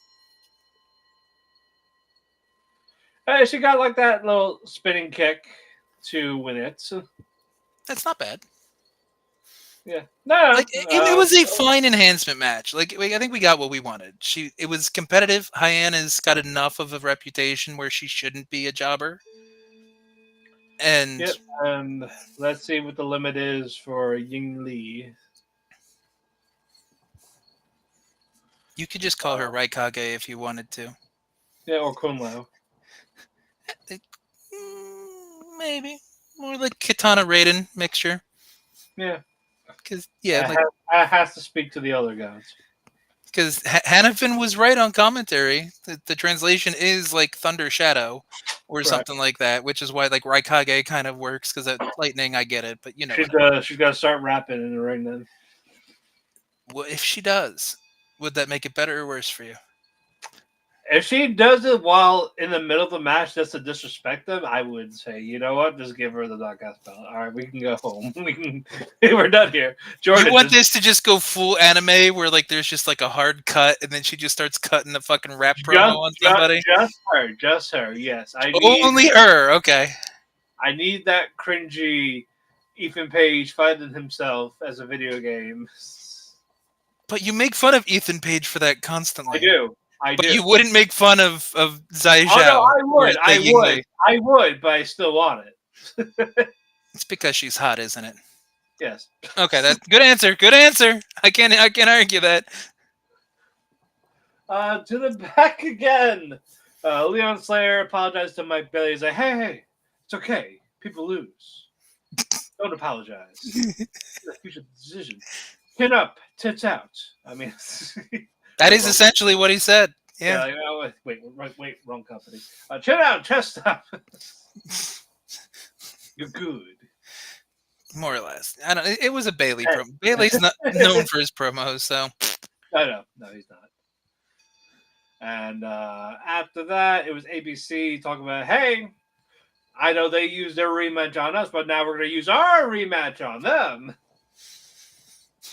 Hey, she got like that little spinning kick to win it. So, That's not bad. yeah, no, Like it was a fine enhancement match. Like I think we got what we wanted. It was competitive. Hyan's got enough of a reputation where she shouldn't be a jobber. And yep. And let's see what the limit is for Ying Lee. you could just call her Raikage if you wanted to. Yeah, or Kun Lao. Maybe more like Katana Raiden mixture. Yeah, Because I has to speak to the other gods. because Hannafin was right on commentary. The translation is like Thunder Shadow or Correct. something like that, which is why like Raikage kind of works because of lightning. I get it, but you know, She's got to start rapping in the ring then. well, if she does, would that make it better or worse for you? If she does it while in the middle of the match just to disrespect them, I would say, you know what, just give her the knockout belt. All right, we can go home. We're done here. You want this to just go full anime where like there's just like a hard cut and then she just starts cutting the fucking rap promo on somebody? Just her. Yes, Only her. Okay. I need that cringy Ethan Page fighting himself as a video game. But you make fun of Ethan Page for that constantly. I But do. you wouldn't make fun of Zai Zhao. Oh, no, I would, but I still want it. It's because she's hot, isn't it? Yes. Okay, that's good answer. Good answer. I can't argue that. To the back again. Leon Slayer apologized to Mike Bailey. He's like, hey, it's okay. People lose. Don't apologize. It's a future decision. Pin up, tits out. I mean, That is essentially what he said. Yeah. Like, oh, wait, wrong company. Chin out, chest up. You're good. More or less. I don't. It was a Bailey promo. Bailey's not known for his promos, so. No, he's not. And after that, it was ABC talking about, hey, I know they used their rematch on us, but now we're going to use our rematch on them.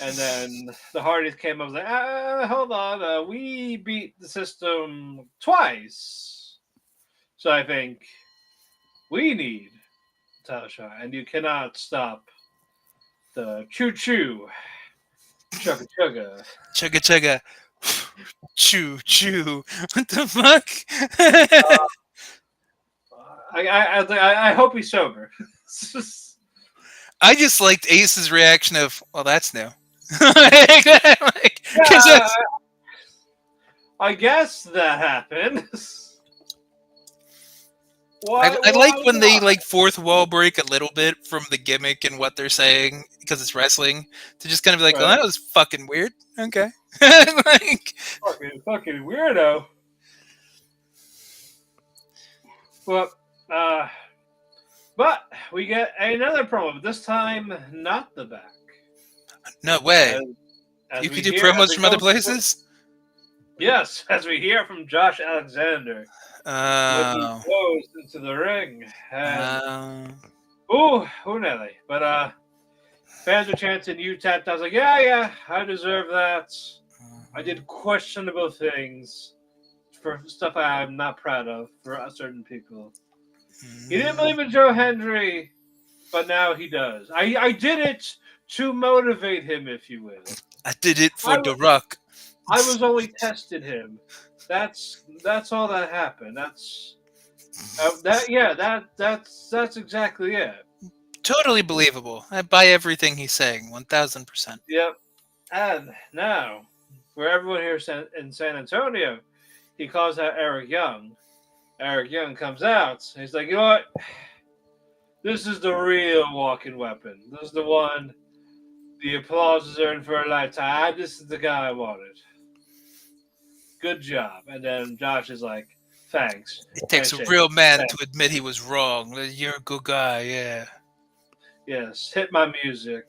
And then the Hardys came up and was like, hold on, we beat the system twice. So I think we need a title shot, and you cannot stop the Choo, chugga chugga. Chugga chugga. Choo choo. What the fuck? I hope he's sober. I just liked Ace's reaction of, well, that's new. I guess that happened. I like when they like fourth wall break a little bit from the gimmick and what they're saying because it's wrestling to just kind of be like, well, that was fucking weird. Okay. Like, fucking weirdo. Well, but we get another promo, but this time not the back. No way. As you could do promos from other places? Yes, as we hear from Josh Alexander. When he goes into the ring. And, ooh, Nelly. But fans are chanting, you tapped. I was like, yeah, I deserve that. I did questionable things for stuff I'm not proud of for certain people. He didn't believe in Joe Hendry, but now he does. I did it to motivate him, if you will. I did it for The Rock. I was only testing him. That's all that happened. That's exactly it. Totally believable. I buy everything he's saying, 1000%. Yep. And now, for everyone here in San Antonio, he calls out Eric Young. Eric Young comes out. He's like, you know what? This is the real walking weapon. This is the one. The applause is earned for a lifetime. This is the guy I wanted. Good job. And then Josh is like, thanks. It takes a real man to admit he was wrong. You're a good guy, yeah. Yes, hit my music.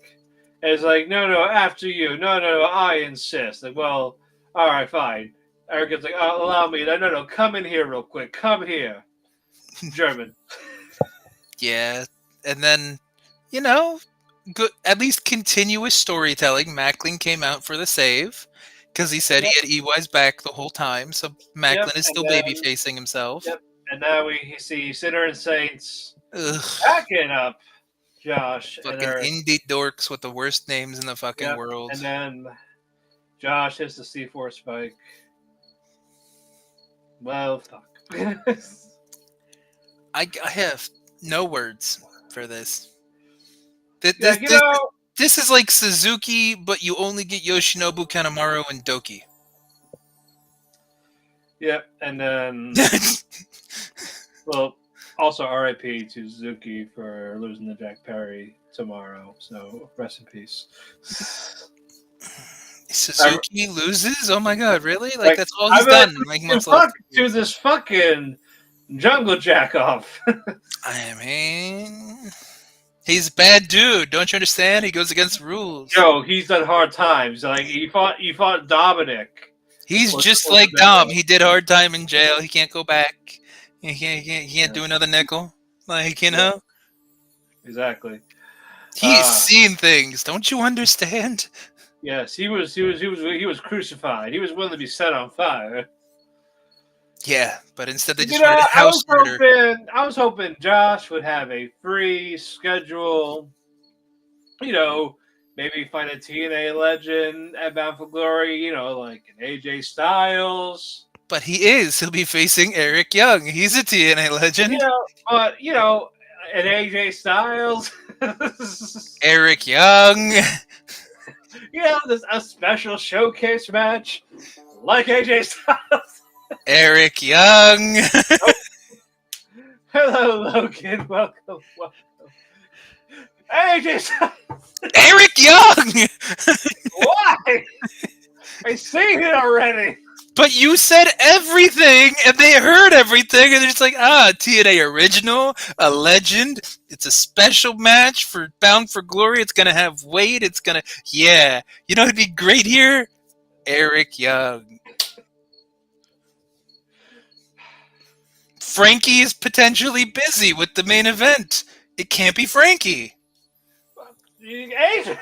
And it's like, no, after you. No, I insist. Like, well, all right, fine. Eric gets like, oh, allow me. No, come in here real quick. Come here. German. Yeah, and then, good, at least continuous storytelling. Macklin came out for the save. Because he said he had EY's back the whole time, so Macklin is still baby-facing himself. Yep, and now we see Sinner and Saints backing up Josh. Fucking indie dorks with the worst names in the fucking world. And then Josh hits the C4 spike. Well, fuck. I have no words for this. This is like Suzuki, but you only get Yoshinobu, Kanemaru, and Doki. Yep, and then... well, also RIP to Suzuki for losing to Jack Perry tomorrow, so rest in peace. Suzuki loses? Oh my god, really? Like that's all he's done. Like months left. To this fucking jungle jack off. I mean... He's a bad dude. Don't you understand? He goes against rules. Yo, he's done hard times. Like he fought Dominic. He's just like Dom. He did hard time in jail. He can't go back. He can't do another nickel. Like Exactly. He's seen things. Don't you understand? Yes, he was crucified. He was willing to be set on fire. Yeah, but instead they just wanted a house murder. I was hoping Josh would have a free schedule. Maybe find a TNA legend at Bound for Glory. Like an AJ Styles. But he is. He'll be facing Eric Young. He's a TNA legend. But an AJ Styles. Eric Young. There's a special showcase match like AJ Styles. Eric Young. Hello, Logan. Welcome. AJ Styles. Eric Young. Why? I seen it already. But you said everything, and they heard everything, and they're just like, TNA original, a legend. It's a special match for Bound for Glory. It's gonna have weight. It's gonna, yeah. You know, it'd be great here. Eric Young. Frankie is potentially busy with the main event. It can't be Frankie. Adrian.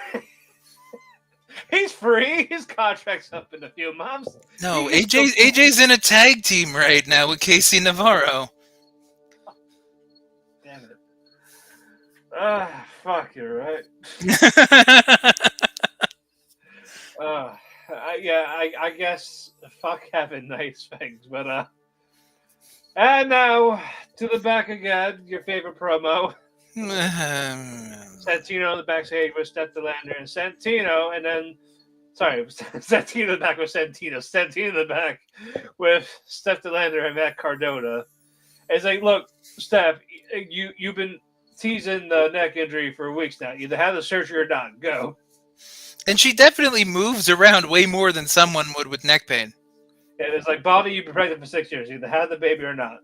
He's free. His contract's up in a few months. No, AJ's in a tag team right now with Casey Navarro. Damn it. Fuck, you're right. I guess fuck having nice things, but and now to the back again, your favorite promo. Santino in the backstage with Steph DeLander and Santino, and then Santino in the back with Santino. Santino in the back with Steph DeLander and Matt Cardona. It's like, look, Steph, you've been teasing the neck injury for weeks now. Either have the surgery or not. Go. And she definitely moves around way more than someone would with neck pain. And it's like, Bobby, you've been pregnant for 6 years. Either have the baby or not.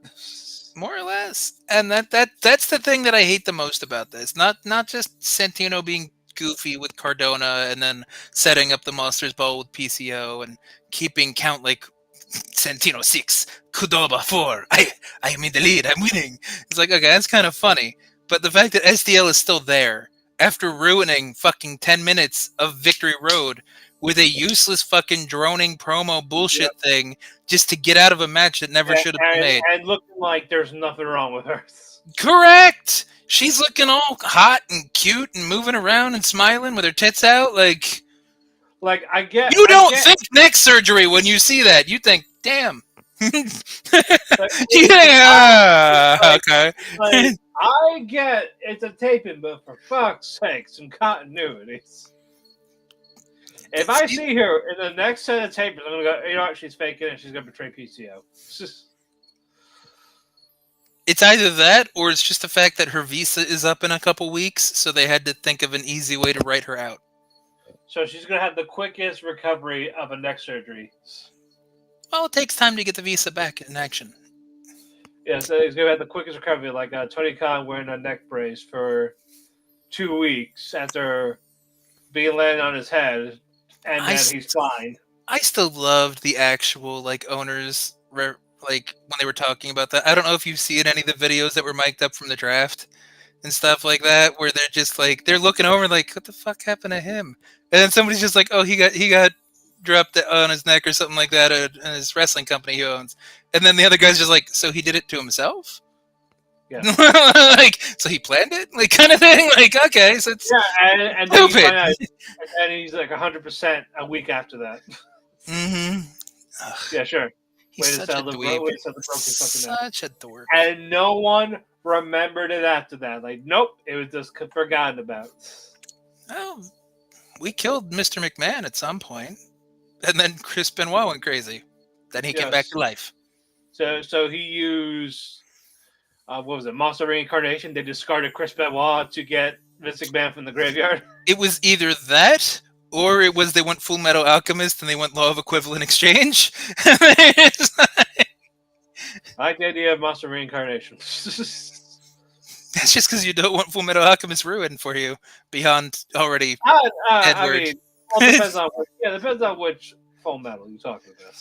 More or less. And that's the thing that I hate the most about this. Not just Santino being goofy with Cardona and then setting up the Monsters Ball with PCO and keeping count like Santino 6, Kudoba 4. I am in the lead. I'm winning. It's like, okay, that's kind of funny. But the fact that SDL is still there after ruining fucking 10 minutes of Victory Road with a useless fucking droning promo bullshit thing just to get out of a match that never should have been made. And looking like there's nothing wrong with her. Correct! She's looking all hot and cute and moving around and smiling with her tits out. Like I get. You don't think neck surgery when you see that. You think, damn. Yeah. Okay. I get it's a taping, but for fuck's sake, some continuity. If I see her in the next set of tapers, I'm gonna go, you know what, she's faking it, she's gonna betray PCO. It's either that or it's just the fact that her visa is up in a couple weeks, so they had to think of an easy way to write her out. So she's gonna have the quickest recovery of a neck surgery. Well, it takes time to get the visa back in action. Yeah, so he's gonna have the quickest recovery, like Tony Khan wearing a neck brace for 2 weeks after being landed on his head. And then he's fine. I still loved the actual owners, when they were talking about that. I don't know if you've seen any of the videos that were mic'd up from the draft and stuff like that, where they're just they're looking over like, what the fuck happened to him? And then somebody's just like, oh, he got dropped on his neck or something like that in his wrestling company he owns. And then the other guy's just like, so he did it to himself? Yeah. So he planned it? Kind of thing? Okay, so it's and then you find out, and he's 100% a week after that. Mm-hmm. Yeah, sure. He's such a dweeb. Such a dork. And no one remembered it after that. Nope, it was just forgotten about. Well, we killed Mr. McMahon at some point. And then Chris Benoit went crazy. Then he came back to life. So he used... what was it? Monster Reincarnation. They discarded Chris Benoit to get Vince McMahon from the graveyard. It was either that, or it was they went Full Metal Alchemist and they went Law of Equivalent Exchange. I like the idea of Monster Reincarnation. That's just because you don't want Full Metal Alchemist ruined for you beyond already Edward. I mean, well, depends on which Full Metal you're talking about.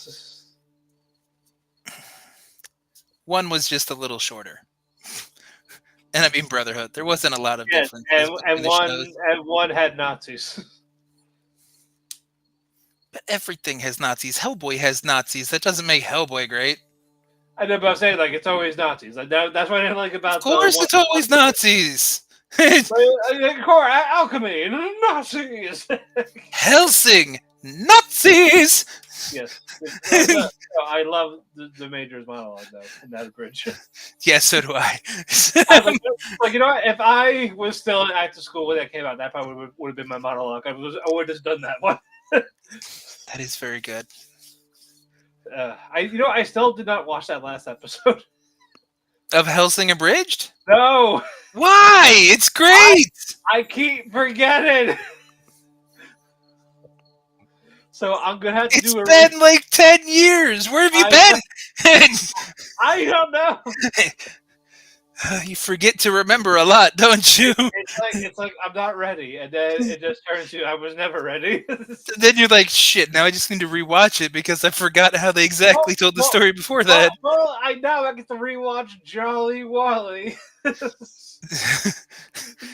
One was just a little shorter. And I mean Brotherhood. There wasn't a lot of difference. And one had Nazis. But everything has Nazis. Hellboy has Nazis. That doesn't make Hellboy great. I know, but I'm saying it's always Nazis. That's what I didn't like about. Of course, it's always Nazis. Core alchemy, Nazis. Helsing, Nazis. Yes. I love the Major's monologue though in that bridge. Yeah, so do I. You know what? If I was still in active school when that came out, that probably would have been my monologue. I would have just done that one. That is very good. I still did not watch that last episode of Helsing Abridged. No. Why? It's great. I keep forgetting. So I'm gonna have to It's do been like 10 years. Where have you been? I don't know. You forget to remember a lot, don't you? It's like I'm not ready, and then it just turns to I was never ready. Then you're like, shit, now I just need to rewatch it because I forgot how they exactly told the story before that. Well, I get to rewatch Jolly Wally.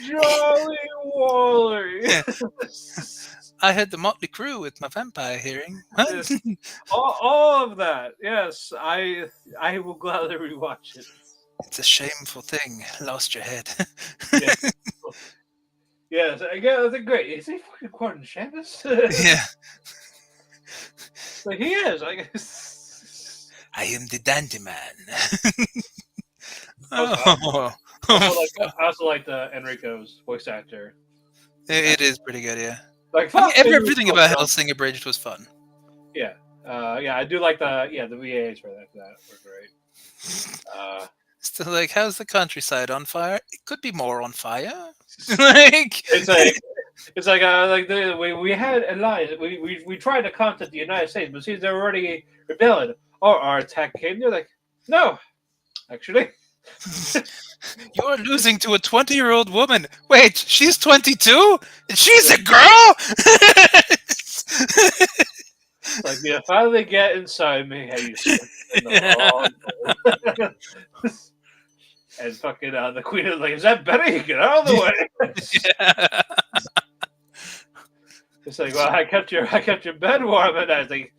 Jolly Wally. I had the Motley Crew with my vampire hearing. Huh? Yes. all of that. Yes, I will gladly rewatch it. It's a shameful thing. Lost your head. Yes. Yes, again, that's great. Is he fucking Gordon Shamus? Yeah. Like he is, I guess. I am the Dandy Man. I also like the Enrico's voice actor. It is pretty good, yeah. Like everything about Hellsing Abridged was fun. Yeah, yeah, I do like the VAs for that were great. Still, like, how's the countryside on fire? It could be more on fire. Like it's like we had alliance. We tried to contact the United States, but since they're already rebelling, or our attack came, they're like, no, actually. You're losing to a 20-year-old woman. Wait, she's 22? And she's a girl? Like, you finally get inside me, how you in the wrong and fucking the queen is like, is that Betty? Get out of the way. Yeah. It's like, well, I kept your bed warm, and I was like,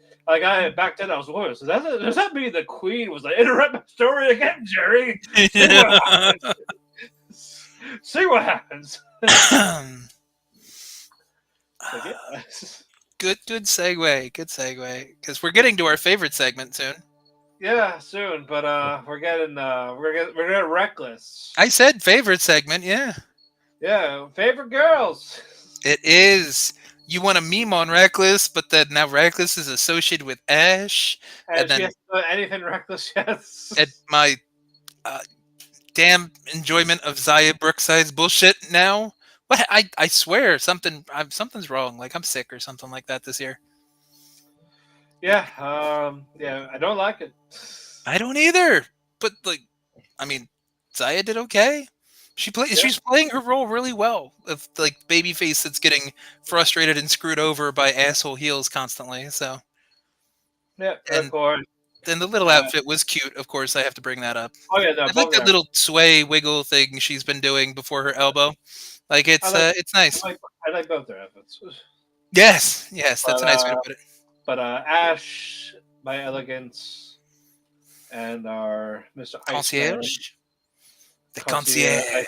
back then I was worried. So does that mean the queen was like, interrupt my story again, Jerry? See what happens. Like, yeah. Good segue. Good segue. Because we're getting to our favorite segment soon. Yeah, soon. But we're getting reckless. I said favorite segment. Yeah. Yeah, favorite girls. It is. You want a meme on Reckless, but then now Reckless is associated with Ash, and then anything reckless, yes. And my damn enjoyment of Zaya Brookside's bullshit now. But I swear something's wrong. Like I'm sick or something like that this year. Yeah, yeah, I don't like it. I don't either. But like, I mean, Zaya did okay. She's playing her role really well of like babyface that's getting frustrated and screwed over by asshole heels constantly. So yeah, of course. Then the little outfit was cute. Of course, I have to bring that up. Oh yeah, no, I like that little sway wiggle thing she's been doing before her elbow. Like it's nice. I like both their outfits. Yes, that's a nice way to put it. But Ash, by Elegance, and our Mr. Concierge. The concierge.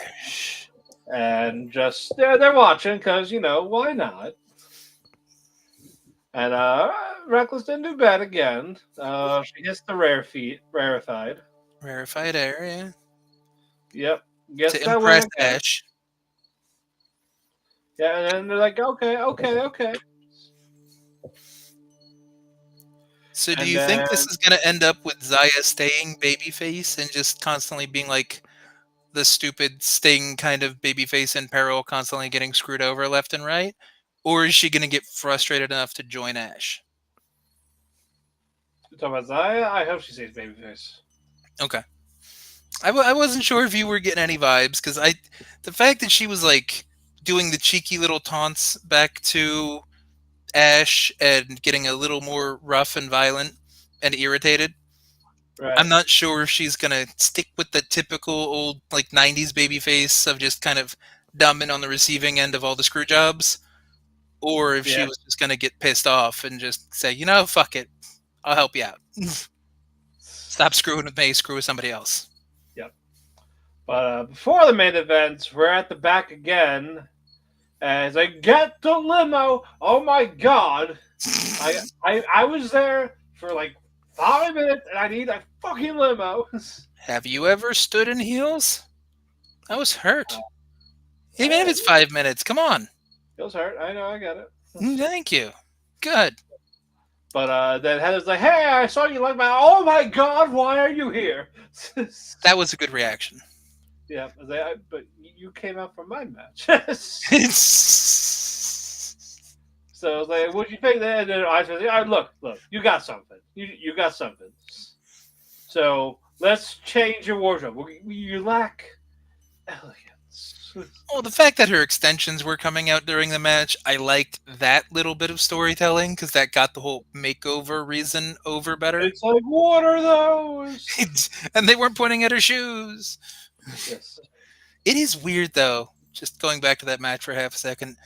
And just they're watching because why not? And Reckless didn't do bad again. She hits the rarefied area. Yep. Guess to impress Ash. Yeah, and then they're like, okay. So do you think this is going to end up with Zaya staying babyface and just constantly being like the stupid Sting kind of babyface in peril, constantly getting screwed over left and right? Or is she going to get frustrated enough to join Ash? You talking about Zaya? I hope she stays babyface. Okay. I wasn't sure if you were getting any vibes, because the fact that she was like doing the cheeky little taunts back to Ash and getting a little more rough and violent and irritated. Right. I'm not sure if she's gonna stick with the typical old like 90s baby face of just kind of dumb and on the receiving end of all the screw jobs, or if she was just gonna get pissed off and just say, fuck it, I'll help you out. Stop screwing with me, screw with somebody else. Yep. But before the main event, we're at the back again. As I get the limo, oh my god! I was there for like 5 minutes, and I need a fucking limo. Have you ever stood in heels? I was hurt. Even if it's 5 minutes, come on. Feels hurt. I know. I got it. Thank you. Good. But then Heather's like, "Hey, I saw you like my. Oh my god! Why are you here?" That was a good reaction. Yeah, but you came out for my match. So it's like, what you think? And then I said, look, you got something. You got something. So let's change your wardrobe. You lack elegance. Well, the fact that her extensions were coming out during the match, I liked that little bit of storytelling because that got the whole makeover reason over better. It's like, what are those? And they weren't pointing at her shoes. Yes. It is weird though. Just going back to that match for half a second,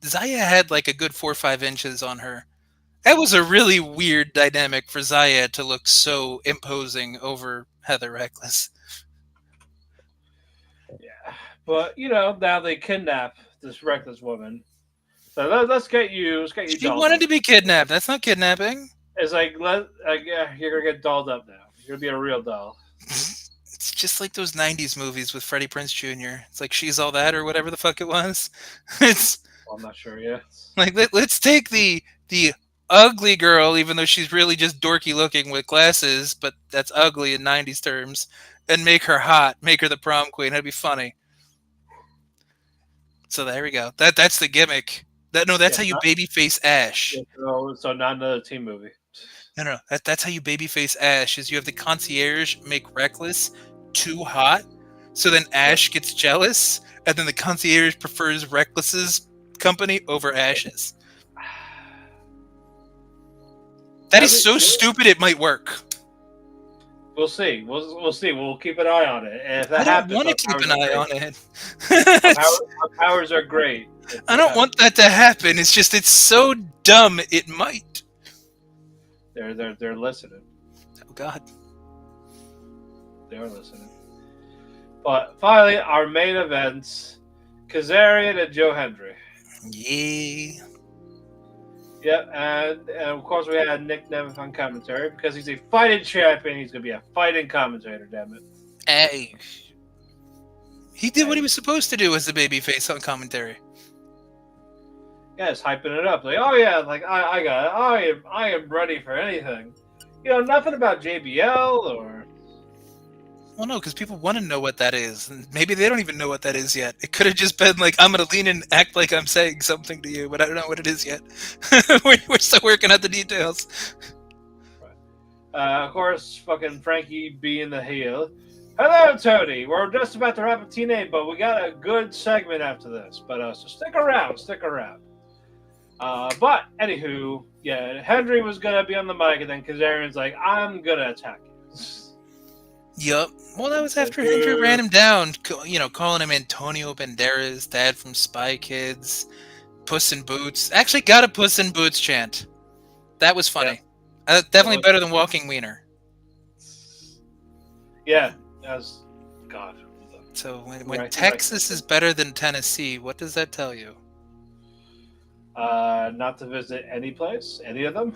Zaya had like a good 4 or 5 inches on her. That was a really weird dynamic for Zaya to look so imposing over Heather Reckless. Yeah. But, now they kidnap this reckless woman. So let's get you She dolled wanted up. to be kidnapped. That's not kidnapping. It's like, yeah, you're going to get dolled up now. You're going to be a real doll. It's just like those 90s movies with Freddie Prinze Jr. It's like She's All That or whatever the fuck it was. It's Well, I'm not sure yet. like, let's take the ugly girl, even though she's really just dorky looking with glasses, but that's ugly in 90s terms, and make her hot, make her the prom queen. That'd be funny. So there we go. That's the gimmick. That's how you babyface Ash. Yeah, so not another team movie. No. That's how you babyface Ash. Is you have the concierge make Reckless too hot, so then Ash gets jealous, and then the concierge prefers Reckless's company over Ash's. That is so stupid. It might work. We'll see. We'll see. We'll keep an eye on it. And if that I don't happens, want to keep an eye on it. Our powers are great. I don't want that to happen. It's just it's so dumb. It might. They're listening. Oh God. They're listening. But finally, our main events: Kazarian and Joe Hendry. Yeah. Yep, and of course we had Nick Nemeth on commentary because he's a fighting champion. He's gonna be a fighting commentator. Damn it! Hey. He did what he was supposed to do as the babyface on commentary. Yeah, it's hyping it up. Like, oh yeah, like I got it. I am ready for anything. Nothing about JBL or. Well, no, because people want to know what that is, and maybe they don't even know what that is yet. It could have just been like, I'm going to lean in and act like I'm saying something to you, but I don't know what it is yet. We're still working out the details. Of course, fucking Frankie being the heel. Hello, Tony. We're just about to wrap up TNA, but we got a good segment after this. But so stick around. But anywho, yeah, Hendry was gonna be on the mic, and then Kazarian's like, "I'm gonna attack you." Yup. Well, that was after Hendry ran him down, calling him Antonio Banderas, dad from Spy Kids, Puss in Boots. Actually got a Puss in Boots chant. That was funny. Yeah. Definitely better than Walking Wiener. Yeah, that was... God. So when Texas is better than Tennessee, what does that tell you? Not to visit any place? Any of them?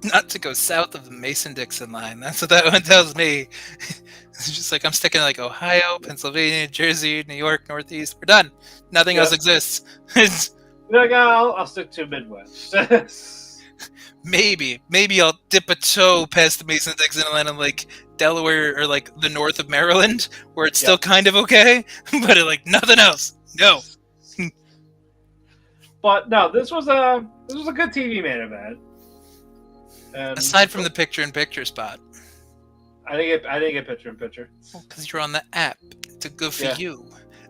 Not to go south of the Mason-Dixon line. That's what that one tells me. It's just like I'm sticking like Ohio, Pennsylvania, Jersey, New York, Northeast. We're done. Nothing else exists. Like, I'll stick to Midwest. Maybe I'll dip a toe past the Mason-Dixon line in like Delaware or like the north of Maryland, where it's still kind of okay, but like nothing else. No. But no, this was a good TV main event. Aside from the picture-in-picture spot. I didn't get picture-in-picture. Because you're on the app. It's good for you.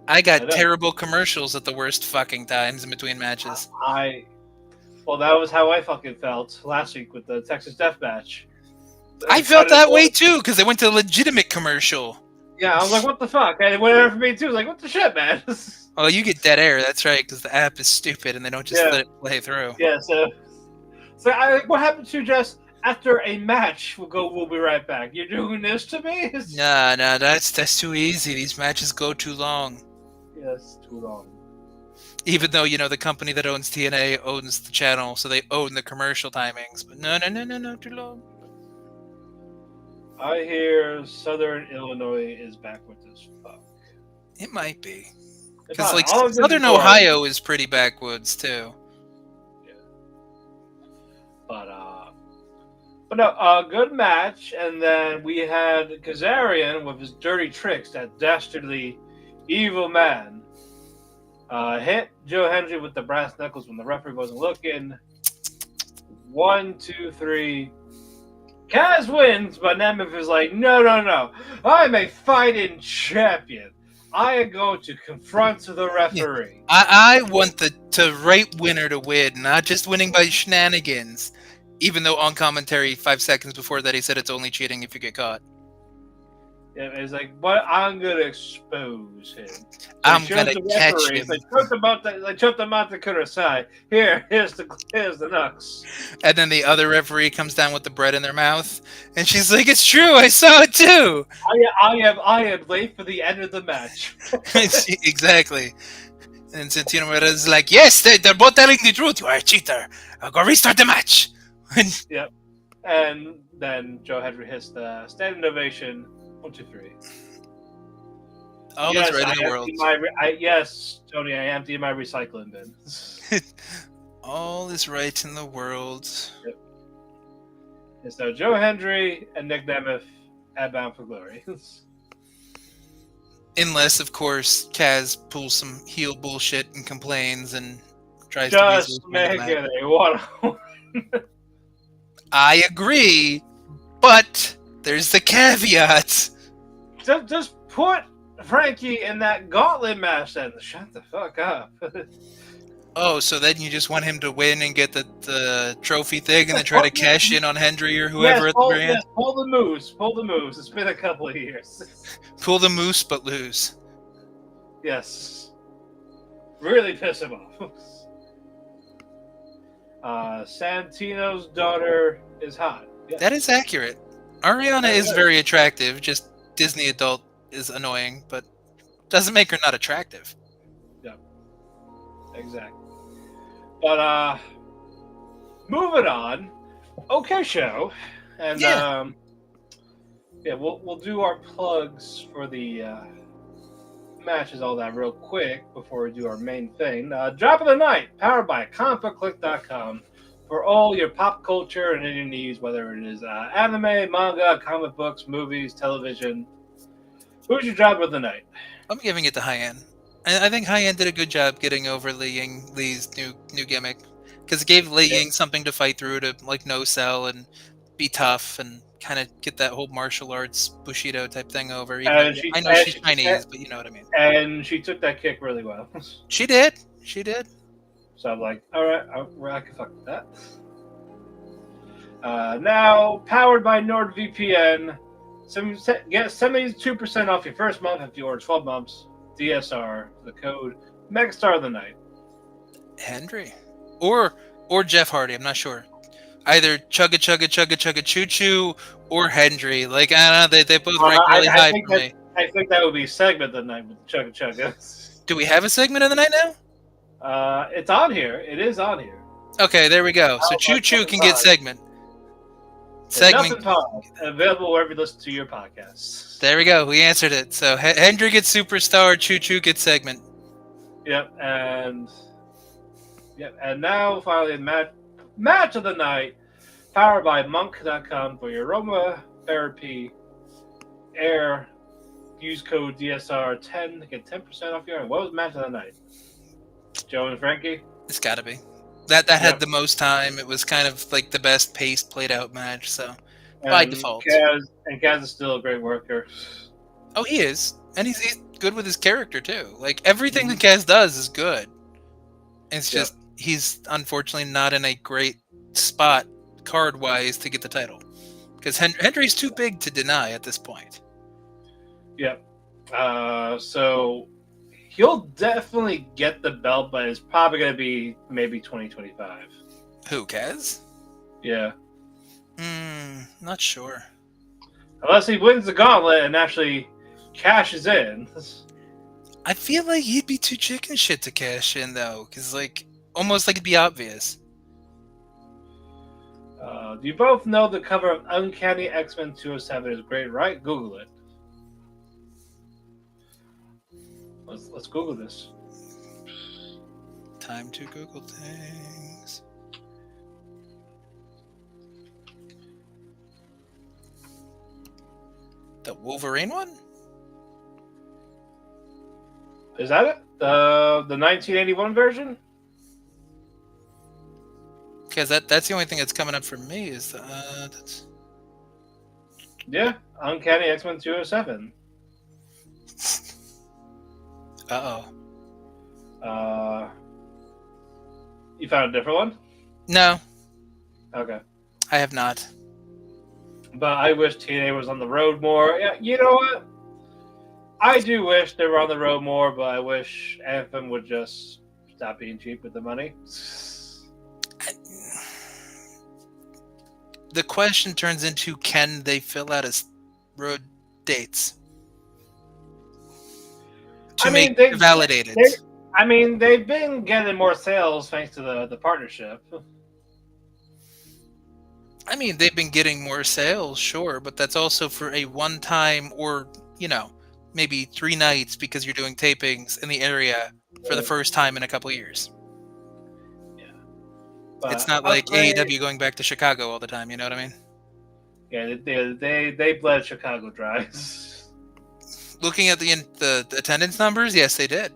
I got terrible commercials at the worst fucking times in between matches. Well, that was how I fucking felt last week with the Texas Deathmatch. I felt that way too, because they went to a legitimate commercial. Yeah, I was like, what the fuck? And it went over for me too. I was like, what the shit, man? Oh, you get dead air. That's right, because the app is stupid and they don't just let it play through. Yeah, so what happened to just after a match? We'll be right back. You're doing this to me? No, that's too easy. These matches go too long. Yes, too long. Even though, the company that owns TNA owns the channel, so they own the commercial timings. But no, too long. I hear Southern Illinois is backwards as fuck. It might be. Because, like, Southern Ohio is pretty backwoods, too. Yeah. But no, a good match, and then we had Kazarian with his dirty tricks, that dastardly evil man, hit Joe Hendry with the brass knuckles when the referee wasn't looking. 1, 2, 3. Kaz wins, but Nemeth is like, no. I'm a fighting champion. I am going to confront the referee. I want the right winner to win, not just winning by shenanigans. Even though on commentary 5 seconds before that he said it's only cheating if you get caught. Yeah, it's like, but I'm gonna expose him. So I'm gonna catch him. Like, chuck them out the cutter side. Here's the knucks. And then the other referee comes down with the bread in their mouth, and she's like, "It's true, I saw it too." I am late for the end of the match. Exactly. And Santino is like, "Yes, they're both telling the truth. You are a cheater. I'll go restart the match." Yep. And then Joe Hendry hits the standing ovation. 1, 2, 3. All that's right in the world. Yes, Tony, I empty my recycling bin. All is right in the world. Yep. And so Joe Hendry and Nick Nemeth at Bound for Glory. Unless, of course, Kaz pulls some heel bullshit and complains and tries Just to make it a one. I agree, but there's the caveat. Just put Frankie in that gauntlet match then. Shut the fuck up. Oh, so then you just want him to win and get the trophy thing and then try to cash in on Hendry or whoever at the very end? Yes, pull the moves. Pull the moves. It's been a couple of years. Pull the moose but lose. Yes. Really piss him off. Santino's daughter is hot. Yes. That is accurate. Ariana is very attractive, just Disney adult is annoying, but doesn't make her not attractive. Yeah. Exactly. But moving on. Okay, show. And we'll do our plugs for the matches, all that real quick before we do our main thing. Drop of the Night, powered by comicbookclick.com for all your pop culture and your needs, whether it is anime, manga, comic books, movies, television. Who's your drop of the night? I'm giving it to High End. I think High End did a good job getting over Lei Ying Lee's new gimmick, because it gave Lei Ying something to fight through, to like no sell and be tough and kind of get that whole martial arts Bushido type thing over. I know she's Chinese, but you know what I mean. And she took that kick really well. She did. So I'm like, all right, I can fuck with that. Now, powered by NordVPN, get 72% off your first month if you order 12 months. DSR, the code Megastar of the Night. Hendry, or Jeff Hardy. I'm not sure. Either chugga choo choo or Hendry. Like, I don't know, they both rank really high for me. I think that would be segment of the night with chugga chugga. Do we have a segment of the night now? It's on here. It is on here. Okay, there we go. So Choo Choo can get segment. Segment available wherever you listen to your podcasts. There we go. We answered it. So Hendry gets superstar. Choo Choo gets segment. Yep, and now finally match of the night, powered by monk.com for your aromatherapy air. Use code DSR10 to get 10% off your own. What was match of the night? Joe and Frankie? It's got to be. That had the most time. It was kind of like the best paced, played out match. So by default, Kaz is still a great worker. Oh, he is, and he's good with his character too. Like everything that Kaz does is good. It's just he's unfortunately not in a great spot card wise to get the title, because Hendry's too big to deny at this point. Yep. So he'll definitely get the belt, but it's probably going to be maybe 2025. Who, Kaz? Yeah. Not sure. Unless he wins the gauntlet and actually cashes in. I feel like he'd be too chicken shit to cash in, though, because, like, almost like it'd be obvious. Do you both know the cover of Uncanny X-Men 207 is great, right? Google it. Let's Google this. Time to Google things. The Wolverine one? Is that it? The 1981 version? Because that's the only thing that's coming up for me is that's... Yeah, Uncanny X-Men 207. Uh-oh. You found a different one? No, Okay. I have not. But I wish TNA was on the road more. Yeah, you know what? I do wish they were on the road more, but I wish Anthem would just stop being cheap with the money. The question turns into, can they fill out his road dates to make it validated? They've been getting more sales thanks to the partnership. I mean, they've been getting more sales, sure, but that's also for a one-time or, maybe 3 nights because you're doing tapings in the area for the first time in a couple years. Yeah. But it's not like AEW going back to Chicago all the time, you know what I mean? Yeah, they bled Chicago dry. Looking at the attendance numbers, yes, they did.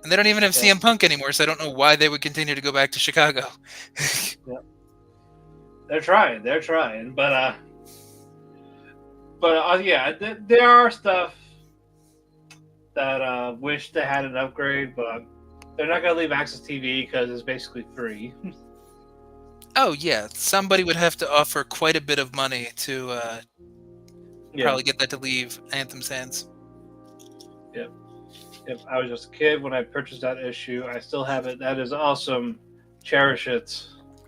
And they don't even have CM Punk anymore, so I don't know why they would continue to go back to Chicago. Yeah. They're trying, but yeah, there are stuff that wish they had an upgrade, but they're not going to leave Access TV because it's basically free. Oh yeah, somebody would have to offer quite a bit of money to probably get that to leave Anthem's hands. Yep. I was just a kid when I purchased that issue. I still have it. That is awesome. Cherish it.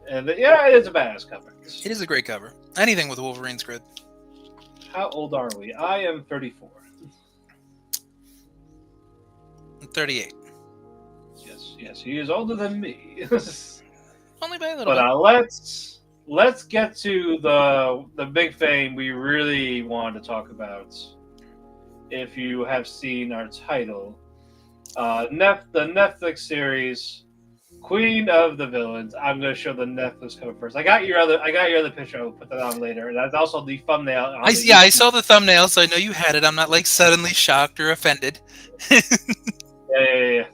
And yeah, it is a badass cover. It is a great cover. Anything with Wolverine's good. How old are we? I am 34. I'm 38. Yes, he is older than me. Only by a little bit. But let's get to the big thing we really wanted to talk about. If you have seen our title, the Netflix series, Queen of the Villains. I'm going to show the Netflix cover first. I got your other picture. I'll put that on later. And that's also the thumbnail. I saw the thumbnail, so I know you had it. I'm not like suddenly shocked or offended. Yeah.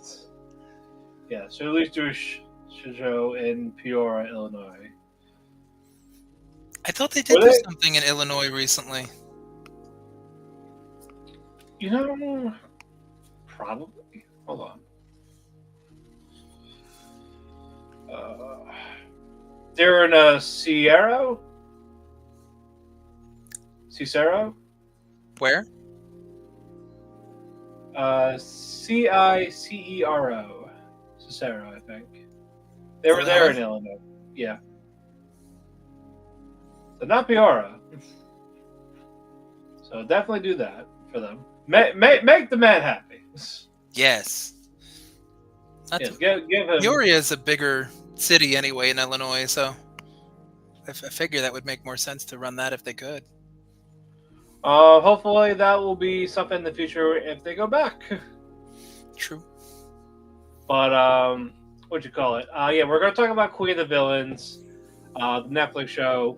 So at least do a show in Peoria, Illinois. I thought they did do something in Illinois recently. Probably. Hold on. They're in a Cicero? Where? Cicero. Cicero, I think. They were there in Illinois. Yeah. So not Peoria. So definitely do that for them. Make the man happy. Yes. Give him. Peoria is a bigger city anyway in Illinois, so I figure that would make more sense to run that if they could. Hopefully that will be something in the future if they go back. True. But what'd you call it? We're going to talk about Queen of the Villains, the Netflix show.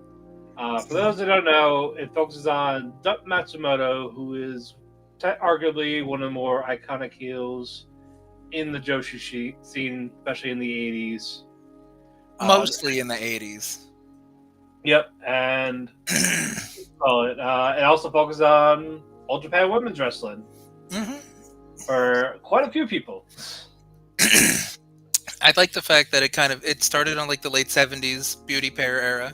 For those that don't know, it focuses on Dump Matsumoto, who is arguably one of the more iconic heels in the Joshi scene, especially in the 80s. Mostly in the 80s. Yep, and it also focuses on All Japan Women's Wrestling for quite a few people. I like the fact that it started on like the late 70s beauty pair era.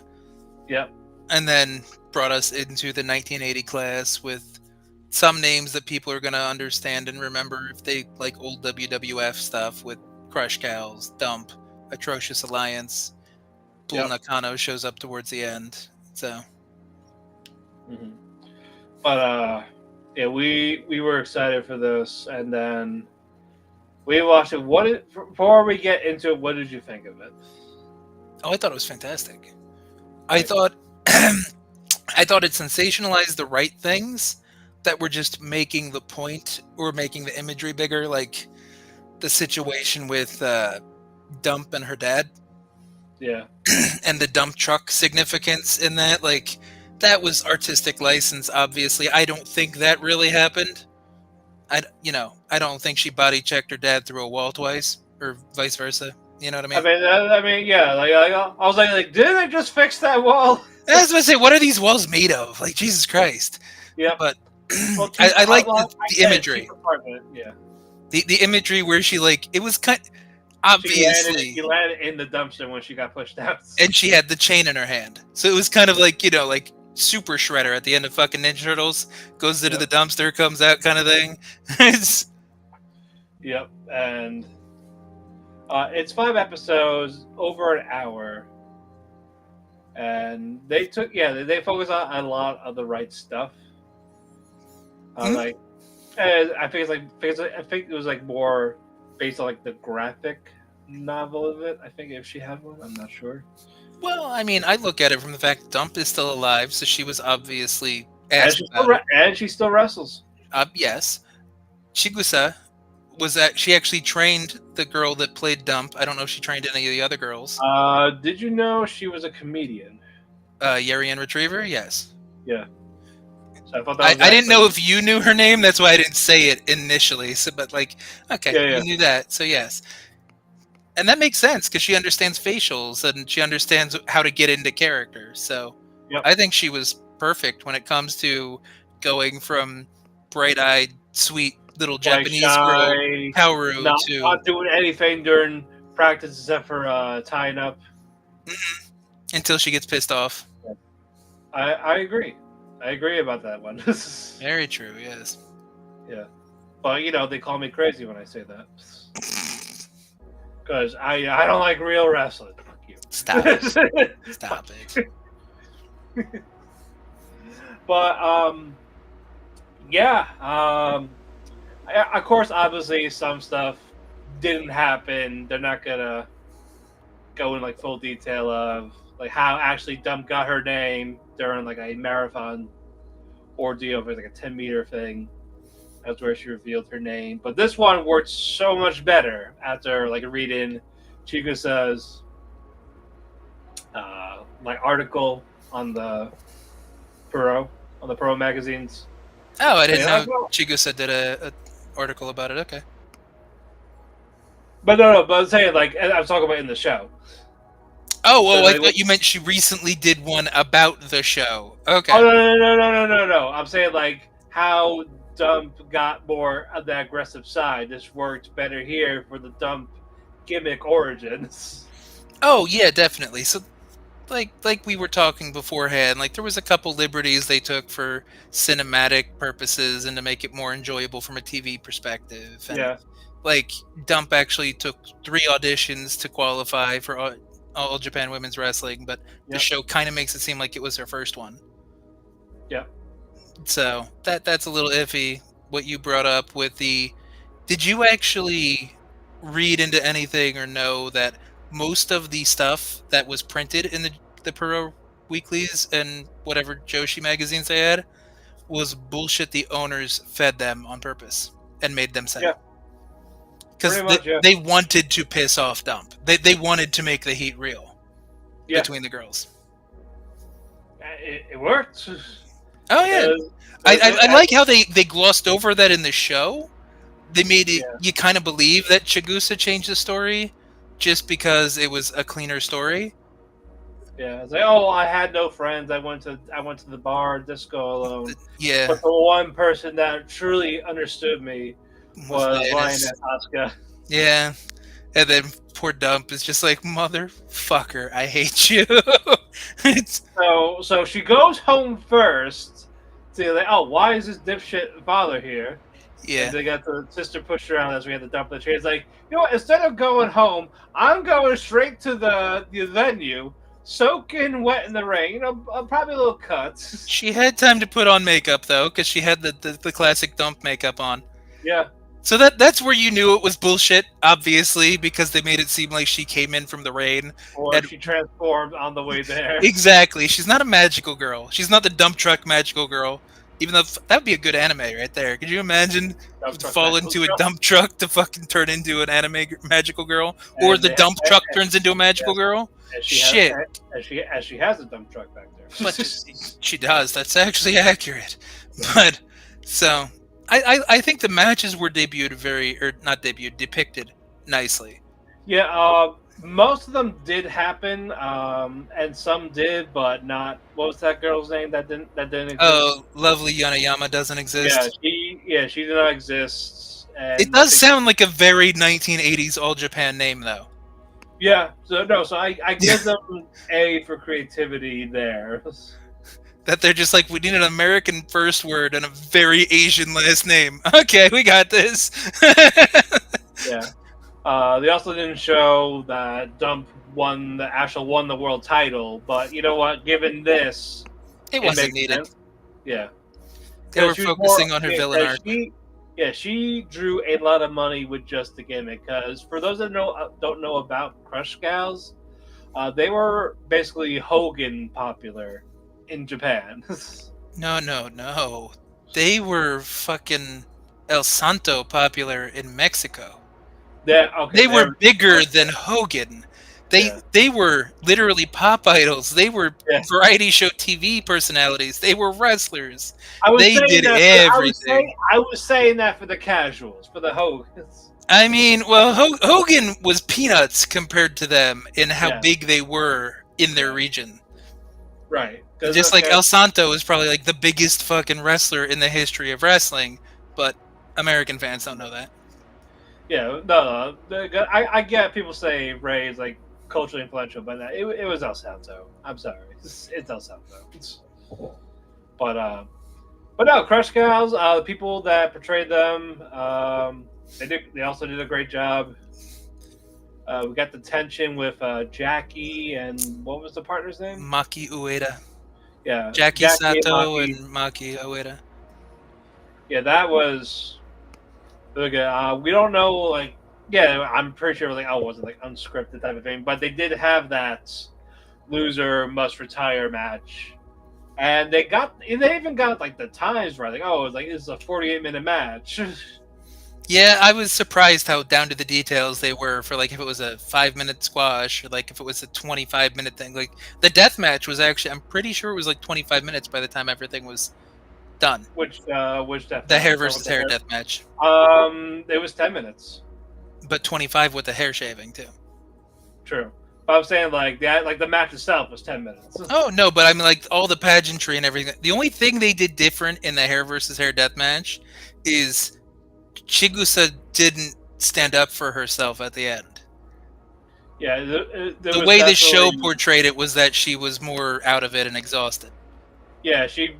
Yep. And then brought us into the 1980 class with some names that people are going to understand and remember if they like old WWF stuff with Crush Cows, Dump, Atrocious Alliance. Bull Nakano shows up towards the end. So. Mm-hmm. But we were excited for this, and then we watched it. Before we get into it, what did you think of it? Oh, I thought it was fantastic. I thought it sensationalized the right things that were just making the point or making the imagery bigger, like the situation with Dump and her dad. Yeah. And the dump truck significance in that, like, that was artistic license, obviously. I don't think that really happened. I don't think she body checked her dad through a wall twice, or vice versa. You know what I I mean? mean, yeah. Like, I was like, didn't they just fix that wall? I was going to say, what are these walls made of? Like, Jesus Christ! Yep. But Well, I like well, the imagery, yeah. the imagery where she it was She obviously, landed in the dumpster when she got pushed out. and she had the chain in her hand, so it was kind of like like Super Shredder at the end of fucking Ninja Turtles goes into the dumpster, comes out, kind of thing. It's Yep, and it's 5 episodes, over an hour, and they focus on a lot of the right stuff. Like, I think I think it was like more based on like the graphic novel of it. I think if she had one, I'm not sure. Well, I mean, I look at it from the fact Dump is still alive, so she was obviously And asked about it. and she still wrestles. Yes. Chigusa was that she actually trained the girl that played Dump. I don't know if she trained any of the other girls. Did you know she was a comedian? Yeri and Retriever, yes. Yeah. So I thought that was I didn't know if you knew her name. That's why I didn't say it initially. So, but okay, you knew that. So yes, and that makes sense because she understands facials and she understands how to get into character. So I think she was perfect when it comes to going from bright-eyed, sweet little Japanese girl Kaoru to not doing anything during practice except for tying up until she gets pissed off. I agree. I agree about that one. Very true. Yes. Yeah, but they call me crazy when I say that because I don't like real wrestling. Fuck you. Stop it. Stop it. But of course, obviously, some stuff didn't happen. They're not gonna go in like full detail of like how actually Dump got her name during like a marathon ordeal for like a 10-meter thing. That's where she revealed her name. But this one worked so much better after like reading Chigusa's like article on the Pro magazines. Oh, I didn't know Chigusa did a article about it. Okay. But no, but I'm saying like I was talking about in the show. Oh, I thought you meant she recently did one about the show. Okay. Oh no! I'm saying like how Dump got more of the aggressive side. This worked better here for the Dump gimmick origins. Oh yeah, definitely. So, like we were talking beforehand, like there was a couple liberties they took for cinematic purposes and to make it more enjoyable from a TV perspective. And, like Dump actually took 3 auditions to qualify for All Japan Women's Wrestling, but the show kind of makes it seem like it was her first one. Yeah. So that's a little iffy. What you brought up with did you actually read into anything or know that most of the stuff that was printed in the Pro weeklies and whatever Joshi magazines they had was bullshit the owners fed them on purpose and made them say? Because they wanted to piss off Dump. They wanted to make the heat real between the girls. It worked. Oh yeah, I like how they glossed over that in the show. They made it you kind of believe that Chigusa changed the story just because it was a cleaner story. Yeah, it's like, oh, I had no friends. I went to the bar, disco alone. Yeah, but the one person that truly understood me was Ryan and Asuka. Yeah, and then poor Dump is just like, motherfucker, I hate you. So she goes home first to like, oh, why is this dipshit father here? Yeah. And they got the sister pushed around as we had to dump the chair. It's like, you know what? Instead of going home, I'm going straight to the venue, soaking wet in the rain. Probably a little cuts. She had time to put on makeup though, because she had the classic Dump makeup on. Yeah. So that's where you knew it was bullshit, obviously, because they made it seem like she came in from the rain. Or she transformed on the way there. Exactly. She's not a magical girl. She's not the dump truck magical girl. Even though that would be a good anime right there. Could you imagine fall into a dump truck to fucking turn into an anime magical girl? Or the dump truck turns into a magical girl? Shit. As she has a dump truck back there. But she does. That's actually accurate. But, so... I think the matches were depicted nicely. Yeah, most of them did happen, and some did, but not. What was that girl's name that didn't exist? Oh, lovely Yanayama doesn't Yeah, exist. she did not exist, It and I does think sound like a very 1980s All Japan name, though. yeah. So no, so I give them A for creativity there. That they're just like, we need an American first word and a very Asian last name. Okay, we got this. Yeah. They also didn't show that Dump won the world title, but you know what? Given this, It it wasn't makes needed. sense. Yeah, They were because she was more. focusing on her Yeah, villain 'cause arc. she drew a lot of money with just the gimmick. Because for those that don't know about Crush Gals, they were basically Hogan popular in Japan. No, no, no. They were fucking El Santo popular in Mexico. Okay, They were they're bigger than Hogan. yeah, They were literally pop idols. They were yeah. variety show TV personalities. They were wrestlers. I was They saying did that. everything. I was saying that for the casuals, for the Hogans. I mean, well, Hogan was peanuts compared to them in how Yeah, big they were in their yeah, region. right. Because Just like okay, El Santo is probably like the biggest fucking wrestler in the history of wrestling, but American fans don't know that. yeah, no, I get people say Ray is like culturally influential, but it was El Santo. I'm sorry, it's El Santo. But but no, Crush Cows. The people that portrayed them, they also did a great job. We got the tension with Jackie and what was the partner's name? Maki Ueda. Yeah, Jackie Jackie and Sato Maki. and Maki Ueda. Yeah, that was really good. We don't know, like, yeah, I'm pretty sure, like, oh, it wasn't like unscripted type of thing, but they did have that loser must retire match, and they even got like the times right, like, oh, it was like this is a 48-minute match. Yeah, I was surprised how down to the details they were for like if it was a 5 minute squash or like if it was a 25 minute thing. Like the death match was actually, I'm pretty sure it was like 25 minutes by the time everything was done. Which death The match? hair The one with versus the hair hair? death match, It was 10 minutes. but 25 with the hair shaving too. True, but I'm saying like the match itself was 10 minutes. Oh no, but I mean like all the pageantry and everything. The only thing they did different in the hair versus hair death match is Chigusa didn't stand up for herself at the end. Yeah, there The was way the show definitely. portrayed it was that she was more out of it and exhausted. Yeah, she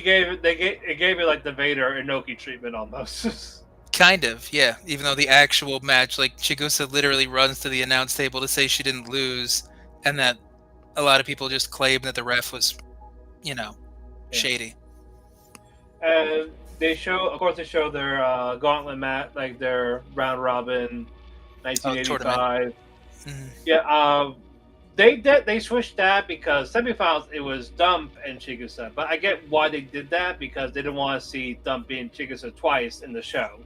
gave it. It gave it like the Vader Inoki treatment almost. Kind of, yeah. Even though the actual match, like Chigusa literally runs to the announce table to say she didn't lose, and that a lot of people just claim that the ref was, you know, Yeah. shady. And they show their gauntlet match, like their round robin, Tournament. 1985. Mhm. Yeah, they switched that because semifinals it was Dump and Chigusa, but I get why they did that because they didn't want to see Dump being Chigusa twice in the show.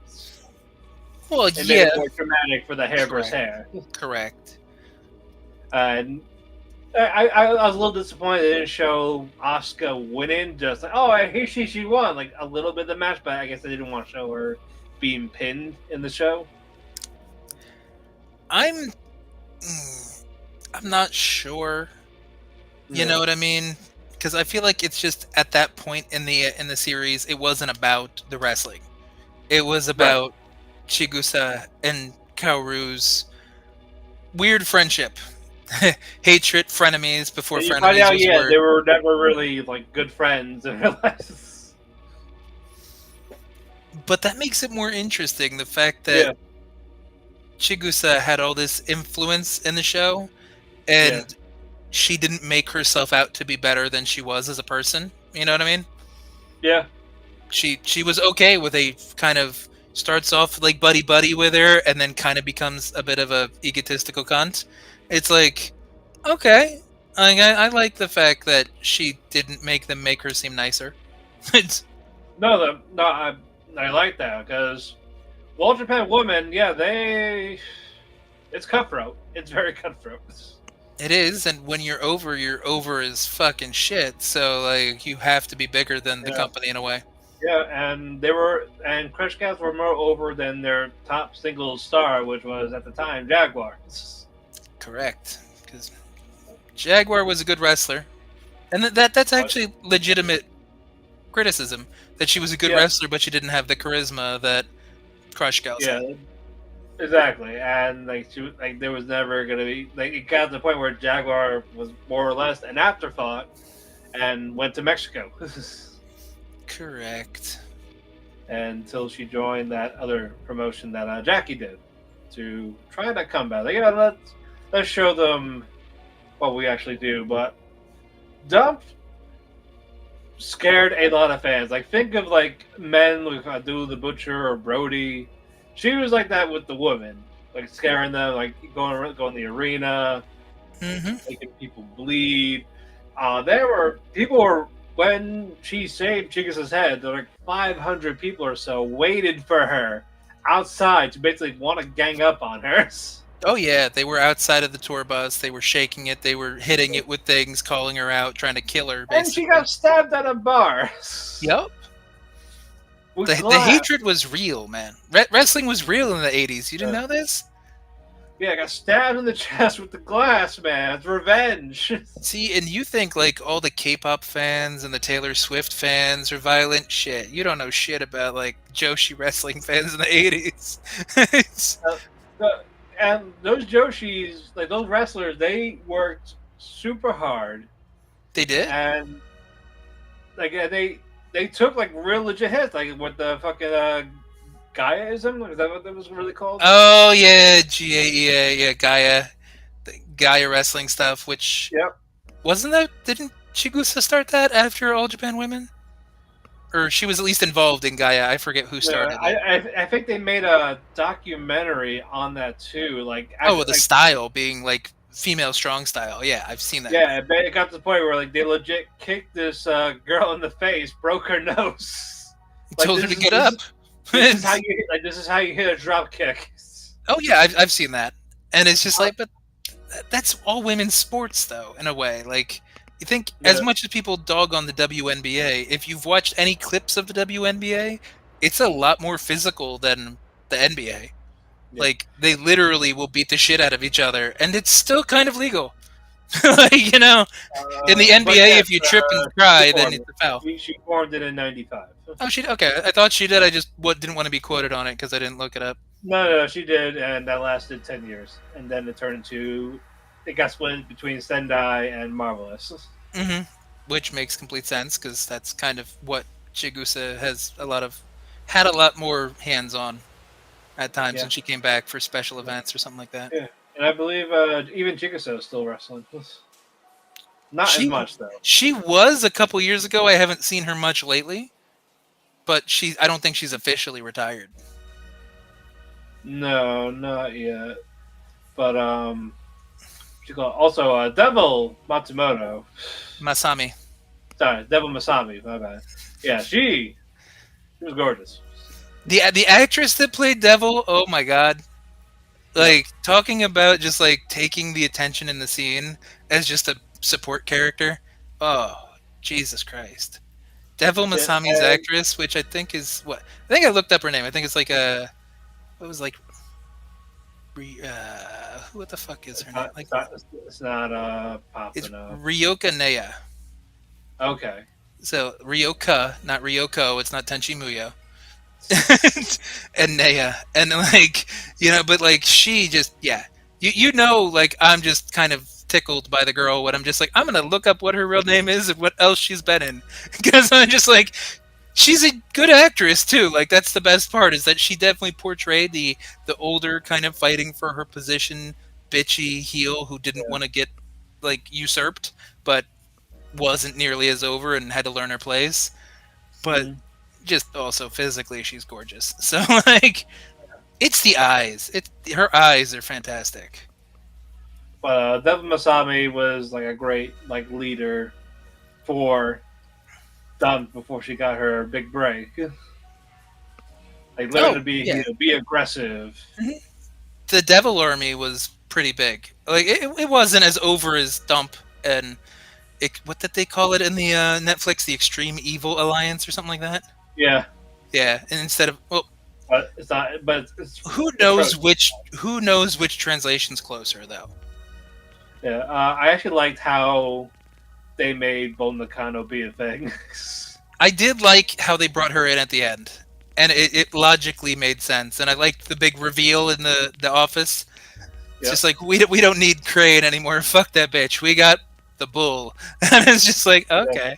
Well, It made yeah, it more dramatic for the hair versus hair. correct. And I was a little disappointed they didn't show Asuka winning. Just like, oh, here she won, like a little bit of the match, but I guess they didn't want to show her being pinned in the show. I'm, I'm not sure. You know what I mean? Because I feel like it's just at that point in the series, it wasn't about the wrestling. It was about Chigusa and Kaoru's weird friendship, hatred, frenemies before And you find frenemies out, was a yeah, word. they were never really like good friends in real life. But that makes it more interesting. The fact that Chigusa had all this influence in the show, and she didn't make herself out to be better than she was as a person. You know what I mean? Yeah. She was okay with a kind of starts off like buddy buddy with her, and then kind of becomes a bit of a egotistical cunt. It's like, okay, I like the fact that she didn't make them make her seem nicer. No, I like that because All Japan women, yeah, it's cutthroat. It's very cutthroat. It is, and when you're over as fucking shit. So like, you have to be bigger than the company in a way. Yeah, and Crush Cats were more over than their top single star, which was at the time Jaguar. Correct. Because Jaguar was a good wrestler. And that's actually legitimate criticism. That she was a good Yeah, wrestler, but she didn't have the charisma that Crush Gals yeah, had. exactly. And like there was never gonna be like it got to the point where Jaguar was more or less an afterthought and went to Mexico. Correct. Until she joined that other promotion that Jackie did to try that comeback. Like, yeah, let's show them what we actually do. But Dump scared a lot of fans. Like, think of like men like Abdul the Butcher or Brody. She was like that with the women, like scaring them, like going in the arena, Mm-hmm. making people bleed. There were people were when she saved Chica's head. There were like 500 people or so waited for her outside to basically want to gang up on her. Oh yeah, they were outside of the tour bus. They were shaking it. They were hitting it with things, calling her out, trying to kill her. And she Basically. got stabbed at a bar. Yep. With The glass. hatred was real, man. Wrestling was real in the 80s. You didn't know this? Yeah, I got stabbed in the chest with the glass, man. It's revenge. See, and you think like all the K-pop fans and the Taylor Swift fans are violent shit. You don't know shit about like Joshi wrestling fans in the 80s. And those Joshis, like those wrestlers, they worked super hard, They did? and like they took like real legit hits, like with the fucking Gaiaism. Is that what that was really called? Oh yeah, GAEA, yeah, Gaia. The Gaia wrestling stuff, which Yep. didn't Chigusa start that after All Japan Women? Or she was at least involved in Gaia. I forget who started it. I think they made a documentary on that too. Like, Oh, the style being like female strong style. Yeah, I've seen that. yeah, it got to the point where like they legit kicked this girl in the face, broke her nose. Like, Told her to get up. This is how you hit a drop kick. Oh yeah, I've seen that, and it's just like, but that's all women's sports though, in a way. Like, you think as much as people dog on the WNBA, if you've watched any clips of the WNBA, it's a lot more physical than the NBA. Yeah. Like, they literally will beat the shit out of each other, and it's still kind of legal. Like, you know, in the NBA, yes, if you trip and cry, then it's a foul. She formed it in '95. Oh, okay. I thought she did. I just didn't want to be quoted on it because I didn't look it up. No, she did, and that lasted 10 years, and then it got split between Sendai and Marvelous. Mm-hmm. Which makes complete sense because that's kind of what Chigusa had a lot more hands on at times when she came back for special events or something like that. Yeah, and I believe even Chigusa is still wrestling. Not as much though. She was a couple years ago. I haven't seen her much lately, but I don't think she's officially retired. No, not yet. But also Devil Matsumoto. Masami. Sorry, Devil Masami. My bad. Yeah, she was gorgeous. The actress that played Devil. Oh my god. Like, talking about just like taking the attention in the scene as just a support character. Oh, Jesus Christ. Devil Masami's actress, which I think is what I think I looked up her name. I think it's like what the fuck is her name? Like, it's not popping it's up. Ryoka Neya. Okay. So Ryoka, not Ryoko. It's not Tenchi Muyo. And Neya, and like, you know, but like she just you know, like, I'm just kind of tickled by the girl. What I'm just like, I'm gonna look up what her real name is and what else she's been in, because I'm just like, she's a good actress too. Like, that's the best part, is that she definitely portrayed the older kind of fighting for her position, bitchy heel who didn't want to get like usurped, but wasn't nearly as over and had to learn her place. But just also physically, she's gorgeous. So like, it's the eyes. Her eyes are fantastic. But Devil Masami was like a great like leader for Dump before she got her big break. Like, learn to be aggressive. Mm-hmm. The Devil Army was pretty big. Like, it wasn't as over as Dump and what did they call it in the Netflix? The Extreme Evil Alliance or something like that. Yeah, Yeah, and instead of but it's not. But it's who knows Atrocious. which translation's closer though. Yeah, I actually liked how they made Bull Nakano be a thing. I did like how they brought her in at the end, and it logically made sense. And I liked the big reveal in the office. It's Yep. just like we don't need Crane anymore. Fuck that bitch. We got the Bull, and it's just like Yeah. okay.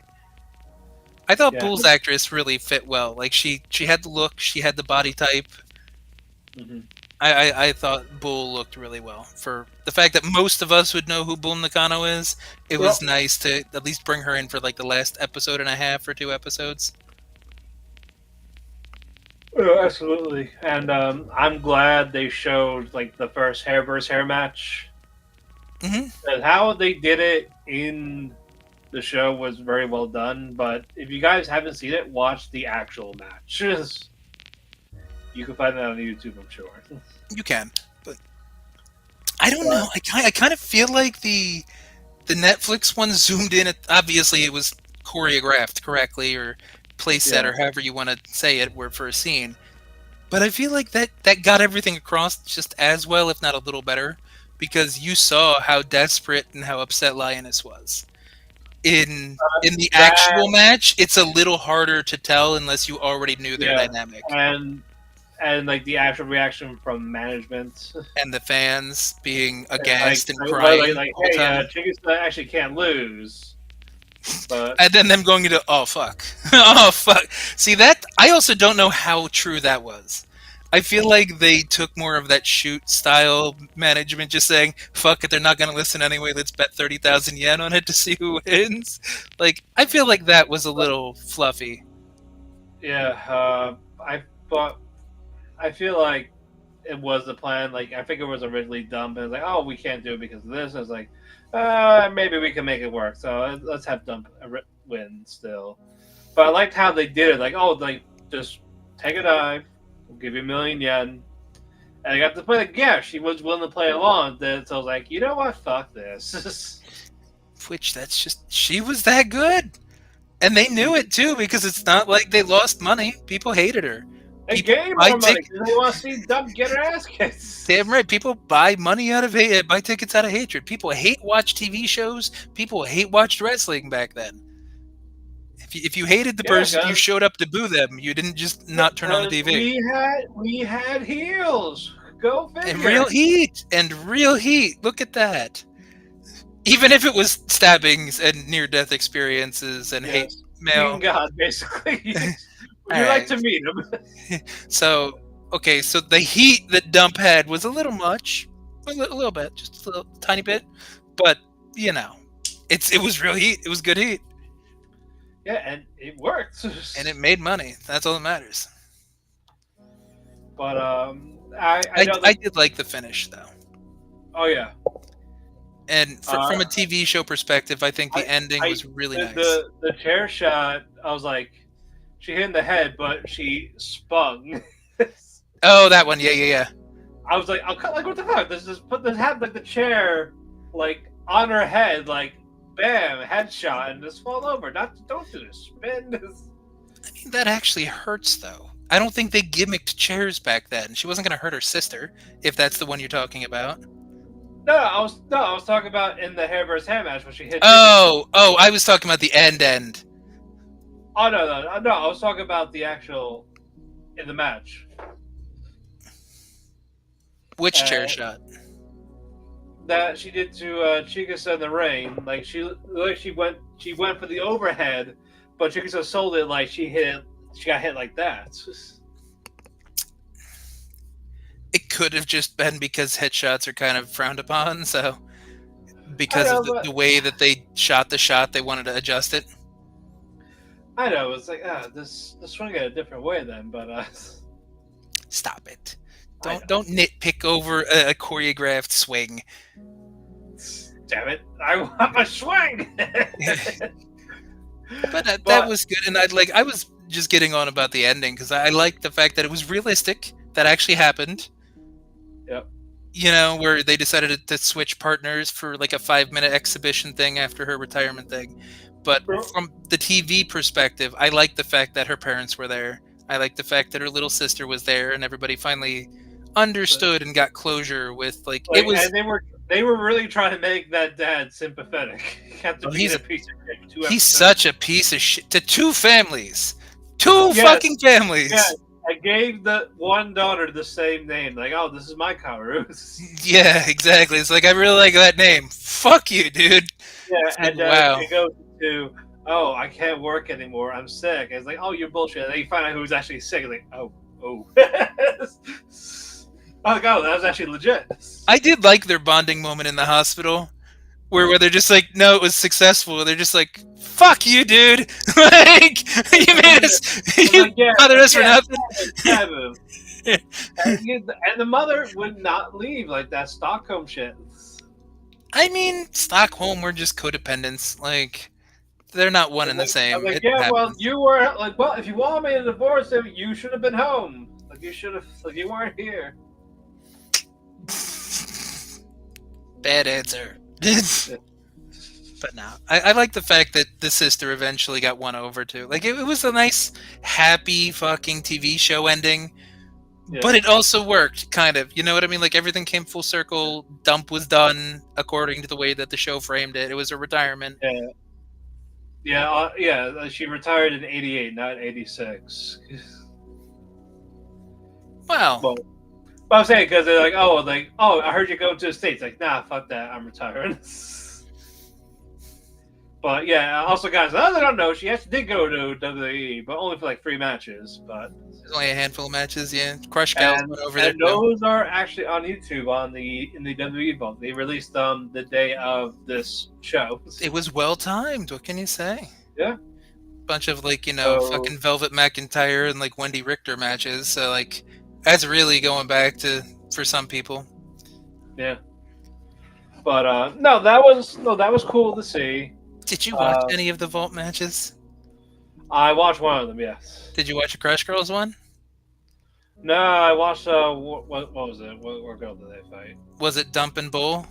I thought Yeah. Bull's actress really fit well. Like she had the look, she had the body type. Hmm. I thought Bull looked really well for the fact that most of us would know who Bull Nakano is. It was Well, nice to at least bring her in for like the last episode and a half or 2 episodes. absolutely. And I'm glad they showed like the first hair versus hair match. Hmm. And how they did it in the show was very well done. But if you guys haven't seen it, watch the actual match. You can find that on YouTube, I'm sure. You can, but I don't know. But I kind of feel like the Netflix one zoomed in. Obviously, it was choreographed correctly or place set yeah, or however you want to say it, were for a scene. But I feel like that got everything across just as well, if not a little better, because you saw how desperate and how upset Lioness was. In the that actual match, it's a little harder to tell unless you already knew their yeah, dynamic and like the actual reaction from management, and the fans being like aghast and crying the whole hey, time. Chigusa actually can't lose, but And then them going into oh fuck, oh fuck. See that I also don't know how true that was. I feel like they took more of that shoot style management, just saying fuck it, they're not gonna listen anyway. Let's bet 30,000 yen on it to see who wins. Like I feel like that was a little fluffy. yeah, but I feel like it was the plan. Like I think it was originally done, but it's like, oh, we can't do it because of this. And it's like, maybe we can make it work. So let's have Dump win still. But I liked how they did it. Like, oh, like just take a dive, we'll give you 1,000,000 yen. And I got to play like, yeah, she was willing to play along. Then so I was like, you know what, fuck this. Which that's just she was that good. And they knew it too, because it's not like they lost money. People hated her. They People gave buy more money tickets. because they want to see Dump get her ass kicked. Damn right. People buy money out of hate, buy tickets out of hatred. People hate watch TV shows. People hate watched wrestling back then. If you hated the Yeah, person, you guys. showed up to boo them. You didn't just not turn on the Because TV. we had heels. Go And figure. real heat. And real heat. Look at that. Even if it was stabbings and near-death experiences and hate Yes. mail. Mean God, basically. Would All you like right. to meet him? So, okay, so the heat that Dump had was a little much. A little bit. Just a little tiny bit. But, you know, it was real heat. It was good heat. Yeah, and it worked. And it made money. That's all that matters. But I know I that. did like the finish, though. Oh yeah. And from a TV show perspective, I think the ending I was really nice. the chair shot. I was like, she hit in the head, but she spun. Oh, that one. Yeah. I was like, like what the fuck? This had like the chair like on her head, like bam, headshot, and just fall over. Don't do this. Spin. I mean, that actually hurts, though. I don't think they gimmicked chairs back then. She wasn't going to hurt her sister, if that's the one you're talking about. No, I was talking about in the hair versus hair match when she hit. Oh, I was talking about the end. Oh no, I was talking about the actual in the match. Which chair shot? That she did to Chigusa in the ring. Like she went for the overhead, but Chigusa sold it like she got hit like that. It could have just been because headshots are kind of frowned upon, so because of the way that they shot the shot, they wanted to adjust it. I know, it's like this swing it a different way then, but Stop it. Don't nitpick over a choreographed swing. Damn it! I want my swing. But that was good, and I was just getting on about the ending because I liked the fact that it was realistic. That actually happened. Yep. You know, where they decided to switch partners for like a 5-minute exhibition thing after her retirement thing. But from the TV perspective, I like the fact that her parents were there. I like the fact that her little sister was there, and everybody finally understood and got closure with it was. And they were really trying to make that dad sympathetic. After being a piece of shit. He's such a piece of shit to two families, fucking families. Yeah, I gave the one daughter the same name. Like, oh, this is my Kaoru. Yeah, exactly. It's like, I really like that name. Fuck you, dude. Yeah, it's and wow. It goes to, oh, I can't work anymore. I'm sick. And it's like, oh, you're bullshit. And then you find out who's actually sick. It's like, oh. Oh, God, that was actually legit. I did like their bonding moment in the hospital, where they're just like, no, it was successful. They're just like, fuck you, dude. Like, you made us, you bothered us for nothing. And the mother would not leave, like that Stockholm shit. I mean, Stockholm, we're just codependents. Like, they're not one and the same. Like, well, you were like, well, if you want me to divorce him, you should have been home. Like, you should have, like, you weren't here. Bad answer. But no, I like the fact that the sister eventually got won over too. Like, it was a nice, happy fucking TV show ending. Yeah. But it also worked, kind of. You know what I mean? Like, everything came full circle. Dump was done according to the way that the show framed it. It was a retirement. Yeah. She retired in '88, not '86. Wow. But I'm saying, because they're like, oh, I heard you go to the States. Like, nah, fuck that. I'm retiring. But yeah, also, guys, I don't know. She actually did go to WWE, but only for like 3 matches. But there's only a handful of matches. Yeah, Crush Gals went over there. And those are actually on YouTube in the WWE vault. They released them the day of this show. It was well timed. What can you say? Yeah, bunch of fucking Velvet McIntyre and like Wendy Richter matches. So like that's really going back for some people. Yeah, but no, that was cool to see. Did you watch any of the Vault matches? I watched one of them, yes. Did you watch a Crush Girls one? No, I watched, what was it? What girl did they fight? Was it Dump and Bull?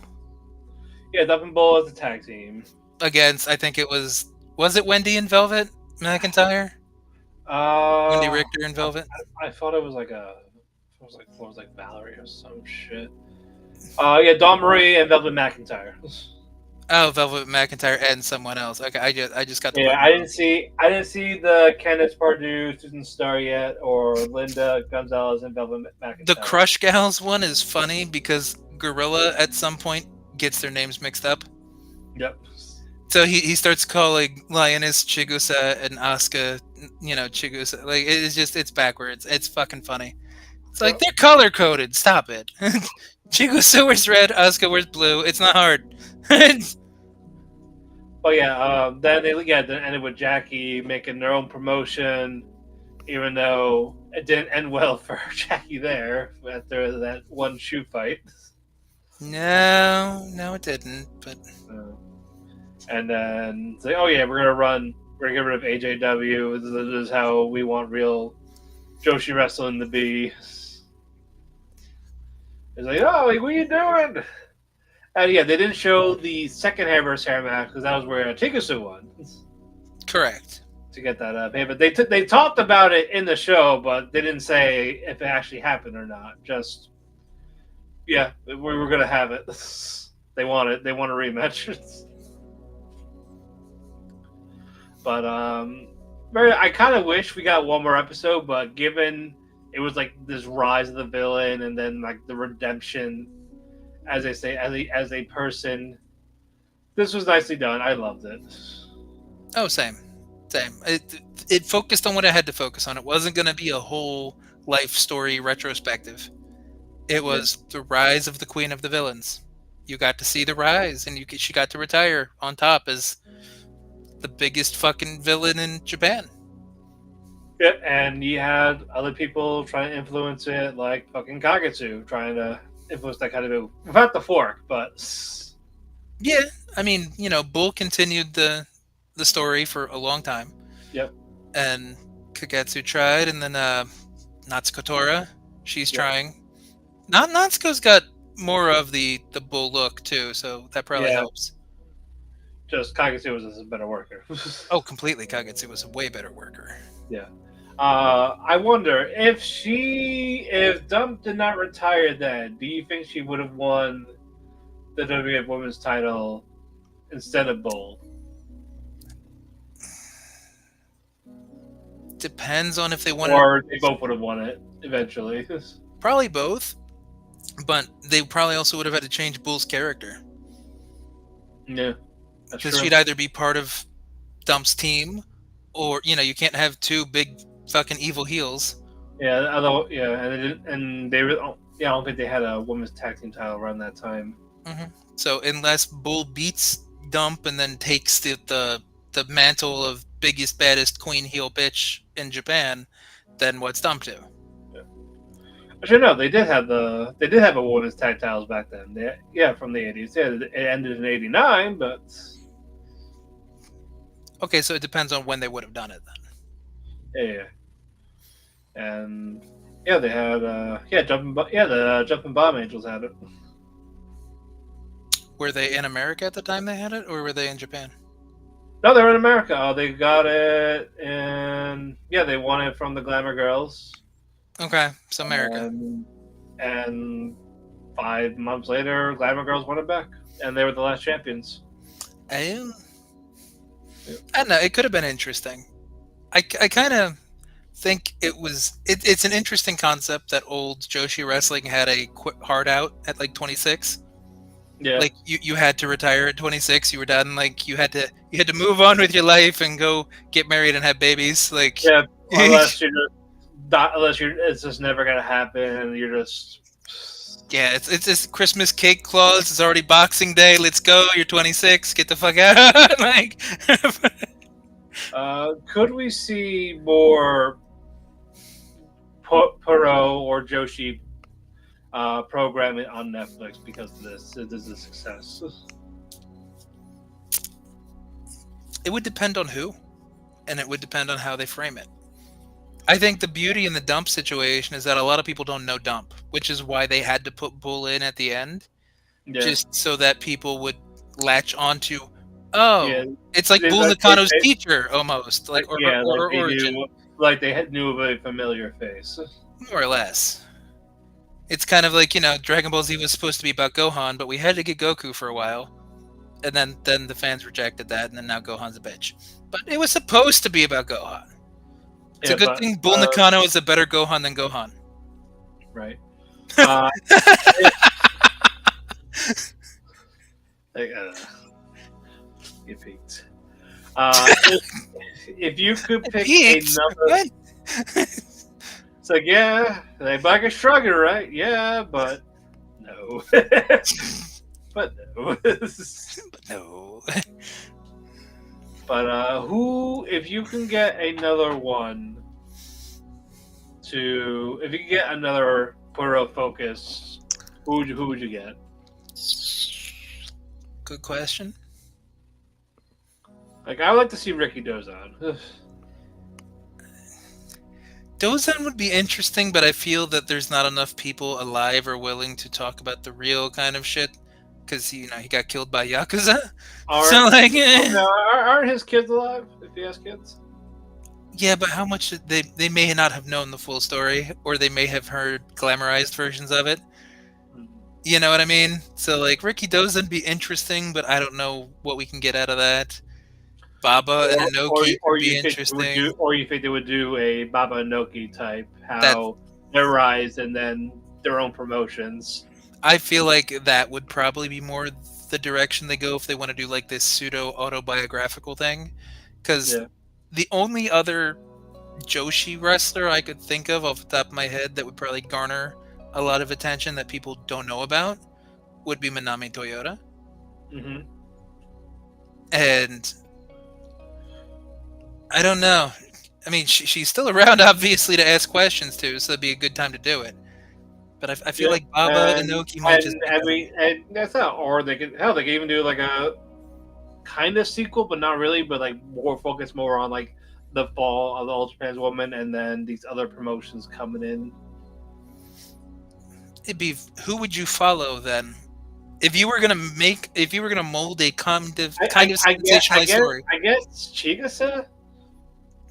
Yeah, Dump and Bull as a tag team. Against, I think it was it Wendy and Velvet McIntyre? Wendy Richter and Velvet? I thought it was like Valerie or some shit. Yeah, Dawn Marie and Velvet McIntyre. Oh, Velvet McIntyre and someone else. Okay, I just got the I didn't see the Candice Pardue, Susan Starr yet, or Linda Gonzalez and Velvet McIntyre. The Crush Gals one is funny because Gorilla at some point gets their names mixed up. Yep. So he starts calling Lioness Chigusa and Asuka, Chigusa. Like, it's backwards. It's fucking funny. It's like, they're color coded. Stop it. Chigusa wears red, Asuka wears blue. It's not hard. But yeah, then they ended with Jackie making their own promotion, even though it didn't end well for Jackie there after that one shoe fight. No, it didn't. But and then say, oh yeah, we're gonna get rid of AJW. This is how we want real Joshi wrestling to be. It's like, oh, like, what are you doing? And yeah, they didn't show the second hair match because that was where Chigusa won. Correct. To get that up. But they talked about it in the show, but they didn't say if it actually happened or not. Just, yeah, we were going to have it. They want it. They want a rematch. But I kind of wish we got one more episode, but given it was like this rise of the villain and then like the redemption, as they say, as a person, this was nicely done. I loved it. Oh, same. It focused on what it had to focus on. It wasn't going to be a whole life story retrospective. It was the rise of the Queen of the Villains. You got to see the rise, and she got to retire on top as the biggest fucking villain in Japan. Yeah, and you had other people trying to influence it, like fucking Kagetsu, trying to influence that kind of move. Without the fork, but... Yeah, I mean, Bull continued the story for a long time. Yep. And Kagetsu tried, and then Natsuko Tora, she's trying. Natsuko's got more of the Bull look, too, so that probably helps. Just Kagetsu was just a better worker. Oh, completely. Kagetsu was a way better worker. Yeah. I wonder if Dump did not retire then, do you think she would have won the WWF Women's title instead of Bull? Depends on if they wanted. Or they both would have won it eventually. Probably both, but they probably also would have had to change Bull's character. Yeah. That's Because true. she'd either be part of Dump's team, or you can't have two big fucking evil heels. Yeah, although and they I don't think they had a women's tag team title around that time. Mm-hmm. So unless Bull beats Dump and then takes the mantle of biggest baddest queen heel bitch in Japan, then what's Dump do? Actually, no, they did have a women's tag titles back then. From the 80s. Yeah, it ended in 89, but Okay, so it depends on when they would have done it then. yeah. And they had the Jumping Bomb Angels had it. Were they in America at the time they had it, or were they in Japan? No, they were in America. They got it, and they won it from the Glamour Girls. Okay, so America. And 5 months later, Glamour Girls won it back, and they were the last champions. I don't know. It could have been interesting. I kind of think it's an interesting concept that old Joshi wrestling had a hard out at like 26. Yeah, like you had to retire at 26. You were done. Like you had to move on with your life and go get married and have babies. Like unless it's just never gonna happen, and you're just it's this Christmas cake clause. It's already Boxing Day. Let's go. You're 26. Get the fuck out. Like. Could we see more Puro or Joshi programming on Netflix because of this? This is a success. It would depend on who, and it would depend on how they frame it. I think the beauty in the Dump situation is that a lot of people don't know Dump, which is why they had to put Bull in at the end, just so that people would latch onto. It's like Bull Nakano's teacher, almost, like origin. Like they knew of a familiar face, more or less. It's kind of like Dragon Ball Z was supposed to be about Gohan, but we had to get Goku for a while, and then the fans rejected that, and then now Gohan's a bitch. But it was supposed to be about Gohan. It's a good thing Bull Nakano is a better Gohan than Gohan. Right. You peaked. If you could pick another, it's like they back a shrugger, right? Yeah, but no, but no, but no. But who? If you can get another one if you can get another Puro focus, who would you get? Good question. Like, I would like to see Ricky Dozan. Dozan would be interesting, but I feel that there's not enough people alive or willing to talk about the real kind of shit, because he got killed by Yakuza. Aren't his kids alive? If he has kids. Yeah, but how much they may not have known the full story, or they may have heard glamorized versions of it. You know what I mean? So, like, Ricky Dozan be interesting, but I don't know what we can get out of that. Baba and Inoki would be interesting. Or you think they would do a Baba Inoki type, their rise and then their own promotions. I feel like that would probably be more the direction they go if they want to do like this pseudo autobiographical thing. Because the only other Joshi wrestler I could think of off the top of my head that would probably garner a lot of attention that people don't know about would be Manami Toyota. Mm-hmm. And I don't know. I mean, she's still around, obviously, to ask questions to, so it'd be a good time to do it. But I feel like Baba Inoki might just. And that's not. Or they could even do like a kind of sequel, but not really. But like more focused more on like the fall of the All Japan's Woman, and then these other promotions coming in. It'd be, who would you follow then? If you were gonna mold a kind of sensationalized I story, guess Chigusa.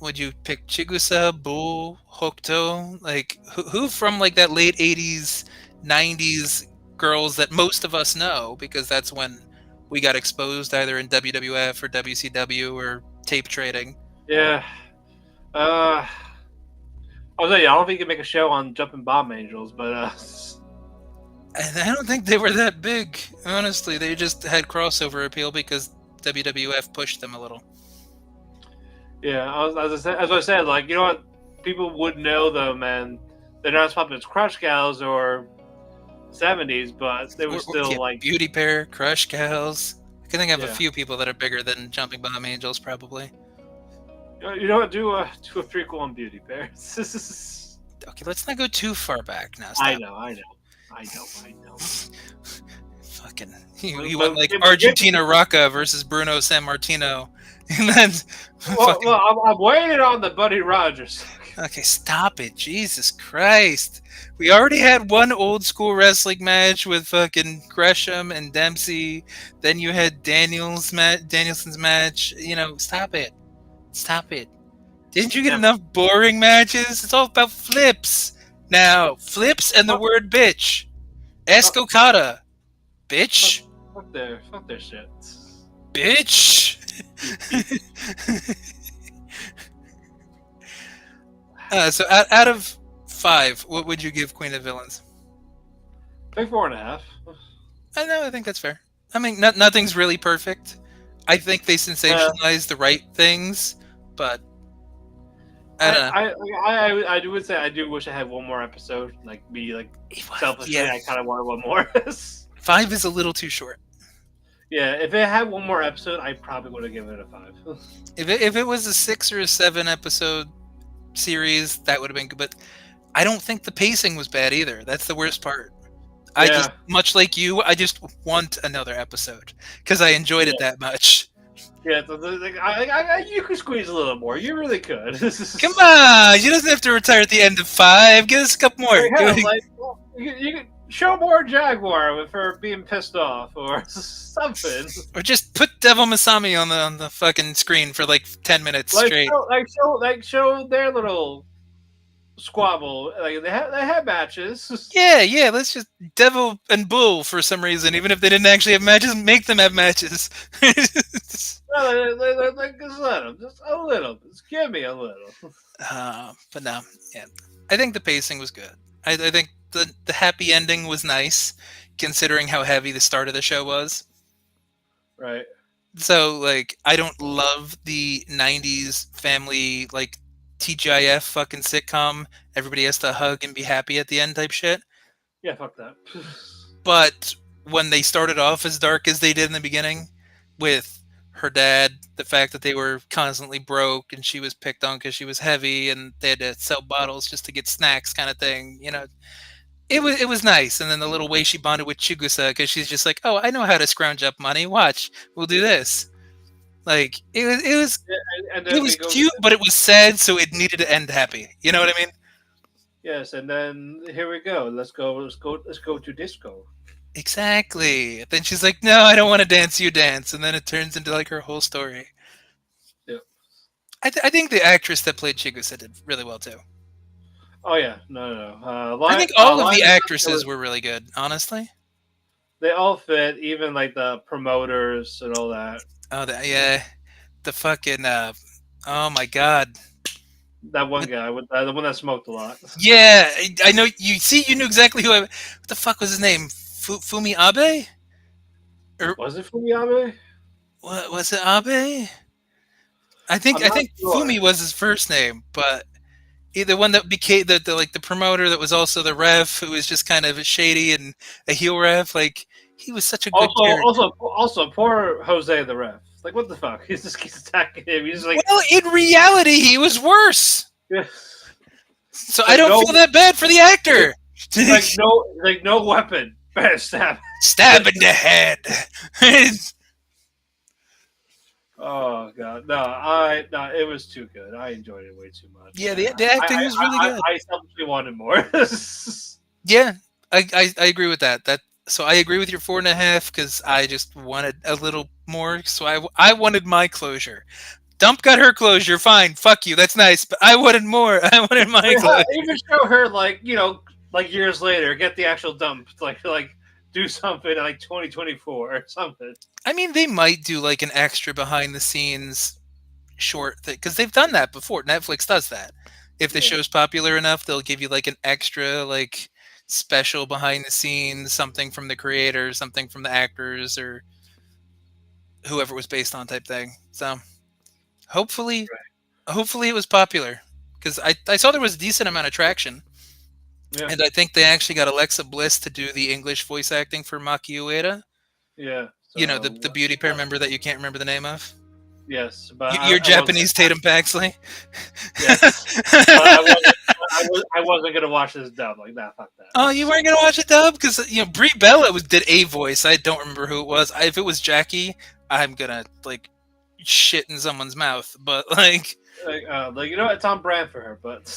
would you pick Chigusa, Bull, Hokuto? Like who from like that late '80s, '90s girls that most of us know because that's when we got exposed either in WWF or WCW or tape trading. Yeah. I was like, I don't think you can make a show on Jumping Bomb Angels, but And I don't think they were that big. Honestly, they just had crossover appeal because WWF pushed them a little. yeah, as I said, like you know what, people would know them, and they're not as popular as Crush Gals or '70s, but they were still Yeah, like, Beauty Pair, Crush Gals. I can think of a yeah. few people that are bigger than Jumping Bomb Angels, probably. You know what? Do a prequel on Beauty Pair. Okay, let's not go too far back now. I Stop. know. Fucking, But, you went but, like but give, Argentina Rocca versus Bruno San Martino, and then fucking. I'm waiting on the Buddy Rogers. Okay, stop it, Jesus Christ! We already had one old school wrestling match with fucking Gresham and Dempsey. Then you had Danielson's match. You know, stop it, stop it. Didn't you get Yeah, enough boring matches? It's all about flips now. Flips and the fuck, word bitch. fuck, Escocada. Bitch. fuck their shit. Bitch. So out of 5, what would you give Queen of Villains? Pick 4.5. I know, I think that's fair. I mean, nothing's really perfect. I think they sensationalize the right things, but I don't know. I would say I do wish I had one more episode. Like me, like selfishly, Yeah. I kind of wanted one more. 5 is a little too short. Yeah, if it had one more episode, I probably would have given it a 5. If it was a 6 or a 7 episode series, that would have been good. But I don't think the pacing was bad either. That's the worst part. I just, much like you, I just want another episode because I enjoyed it that much. Yeah, you could squeeze a little more. You really could. Come on, you doesn't have to retire at the end of 5. Give us a couple more. You could show more Jaguar with her being pissed off or something. Or just put Devil Masami on the fucking screen for like 10 minutes straight. Show their little squabble. Like they had matches. Yeah. Let's just Devil and Bull for some reason, even if they didn't actually have matches, make them have matches. Just let them, just a little. Just give me a little. But no, yeah, I think the pacing was good. I think the happy ending was nice, considering how heavy the start of the show was. Right. So like, I don't love the '90s family like TGIF fucking sitcom. Everybody has to hug and be happy at the end type shit. Yeah, fuck that. But when they started off as dark as they did in the beginning, with her dad, the fact that they were constantly broke and she was picked on because she was heavy and they had to sell bottles just to get snacks, kind of thing, you know, it was nice. And then the little way she bonded with Chigusa because she's just like, oh, I know how to scrounge up money. Watch, we'll do this. Like it was cute, but it was sad, so it needed to end happy. You know what I mean? Yes, and then here we go. Let's go to disco. Exactly. Then she's like, "No, I don't want to dance. You dance," and then it turns into like her whole story. Yeah. I think the actress that played Chigusa did really well too. Oh yeah, no. I think all of the actresses were really good. Honestly, they all fit, even like the promoters and all that. Oh, yeah, the fucking oh my god, that one guy with the one that smoked a lot. Yeah, I know. You knew exactly who. What the fuck was his name? Fumi Abe? Was it Fumi Abe? What was it? Abe? I think sure. Fumi was his first name, but the one that became the promoter that was also the ref, who was just kind of shady and a heel ref. Like he was such a good character. Also, poor Jose the ref. Like what the fuck? He just keeps attacking him. He's like, well, in reality, he was worse. Yeah. So I don't feel that bad for the actor. No weapon. Better stab. Stab in the head. Oh god, no, it was too good. I enjoyed it way too much. Yeah, the acting was really good. I selfishly wanted more. Yeah, I agree with that. So I agree with your 4.5 because I just wanted a little more. So I wanted my closure. Dump got her closure. Fine. Fuck you. That's nice. But I wanted more. I wanted my closure. Even show her like like years later, get the actual dump, like do something like 2024 or something. I mean, they might do like an extra behind the scenes short thing because they've done that before. Netflix does that. If the Yeah. show's popular enough, they'll give you like an extra like special behind the scenes, something from the creators, something from the actors, or whoever it was based on type thing. So hopefully, hopefully it was popular because I saw there was a decent amount of traction. Yeah. And I think they actually got Alexa Bliss to do the English voice acting for Maki Ueda. Yeah. So, You know, the beauty pair member that you can't remember the name of? yes, but You're Japanese Tatum Paxley? Yes. But I wasn't gonna watch this dub. Like, nah, fuck that. Oh, you weren't going to watch it dub? Because, Brie Bella did a voice. I don't remember who it was. If it was Jackie, I'm going to, like, shit in someone's mouth. But, like... It's on brand for her, but...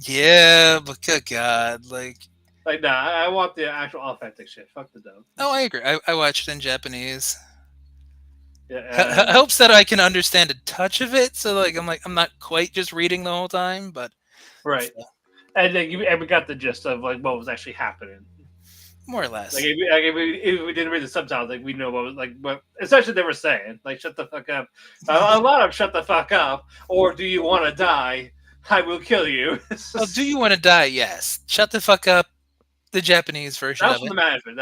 yeah, but good God, like... Like, nah, I want the actual authentic shit. Fuck the dub. Oh, I agree. I watched it in Japanese. Yeah, Helps that I can understand a touch of it, so I'm not quite just reading the whole time, but right. And we got the gist of like what was actually happening, more or less. Like if we didn't read the subtitles, like we know what was what essentially they were saying. Like shut the fuck up. A lot of shut the fuck up, or do you want to die? I will kill you. Well, do you want to die? Yes. Shut the fuck up. The Japanese version That was of from it. the management.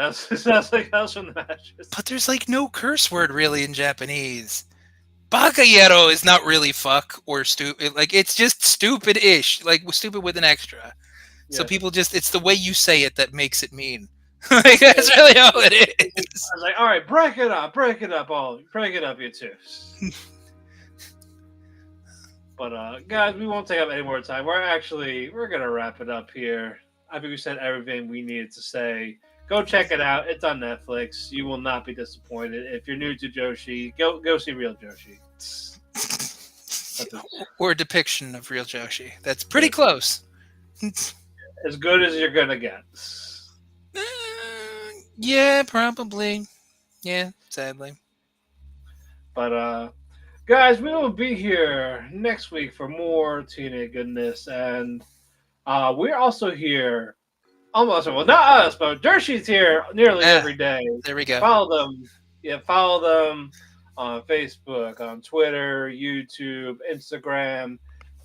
That was from the management. But there's like no curse word really in Japanese. Bakayero is not really fuck or stupid. Like it's just stupid-ish. Like stupid with an extra. So Yeah. people it's the way you say it that makes it mean. Like that's really all it is. I was like, all right, break it up, you two. But guys, we won't take up any more time. We're gonna wrap it up here. I think we said everything we needed to say. Go check it out. It's on Netflix. You will not be disappointed. If you're new to Joshi, go see Real Joshi. Or a depiction of Real Joshi. That's pretty close. As good as you're gonna get. Yeah, probably. Yeah, sadly. But guys, we will be here next week for more TNA goodness, and we're also here. Almost, well, not us, but Dershi's here nearly every day. There we go. Follow them. Yeah, follow them on Facebook, on Twitter, YouTube, Instagram,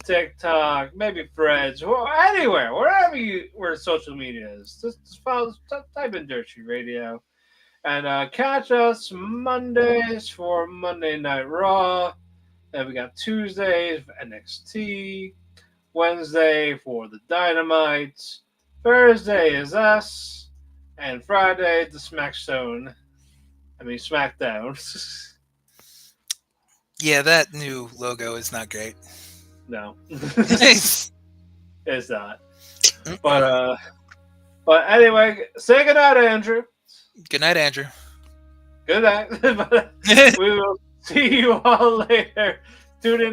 TikTok, maybe Threads, anywhere, where social media is. Just follow, type in Dershi Radio. And catch us Mondays for Monday Night Raw. Then we got Tuesdays for NXT. Wednesday for the Dynamite. Thursday is us, and Friday the SmackDown. Yeah, that new logo is not great. No, Nice. it's not. But anyway, say goodnight, Andrew. Good night, Andrew. Good night. We will see you all later. Tune in.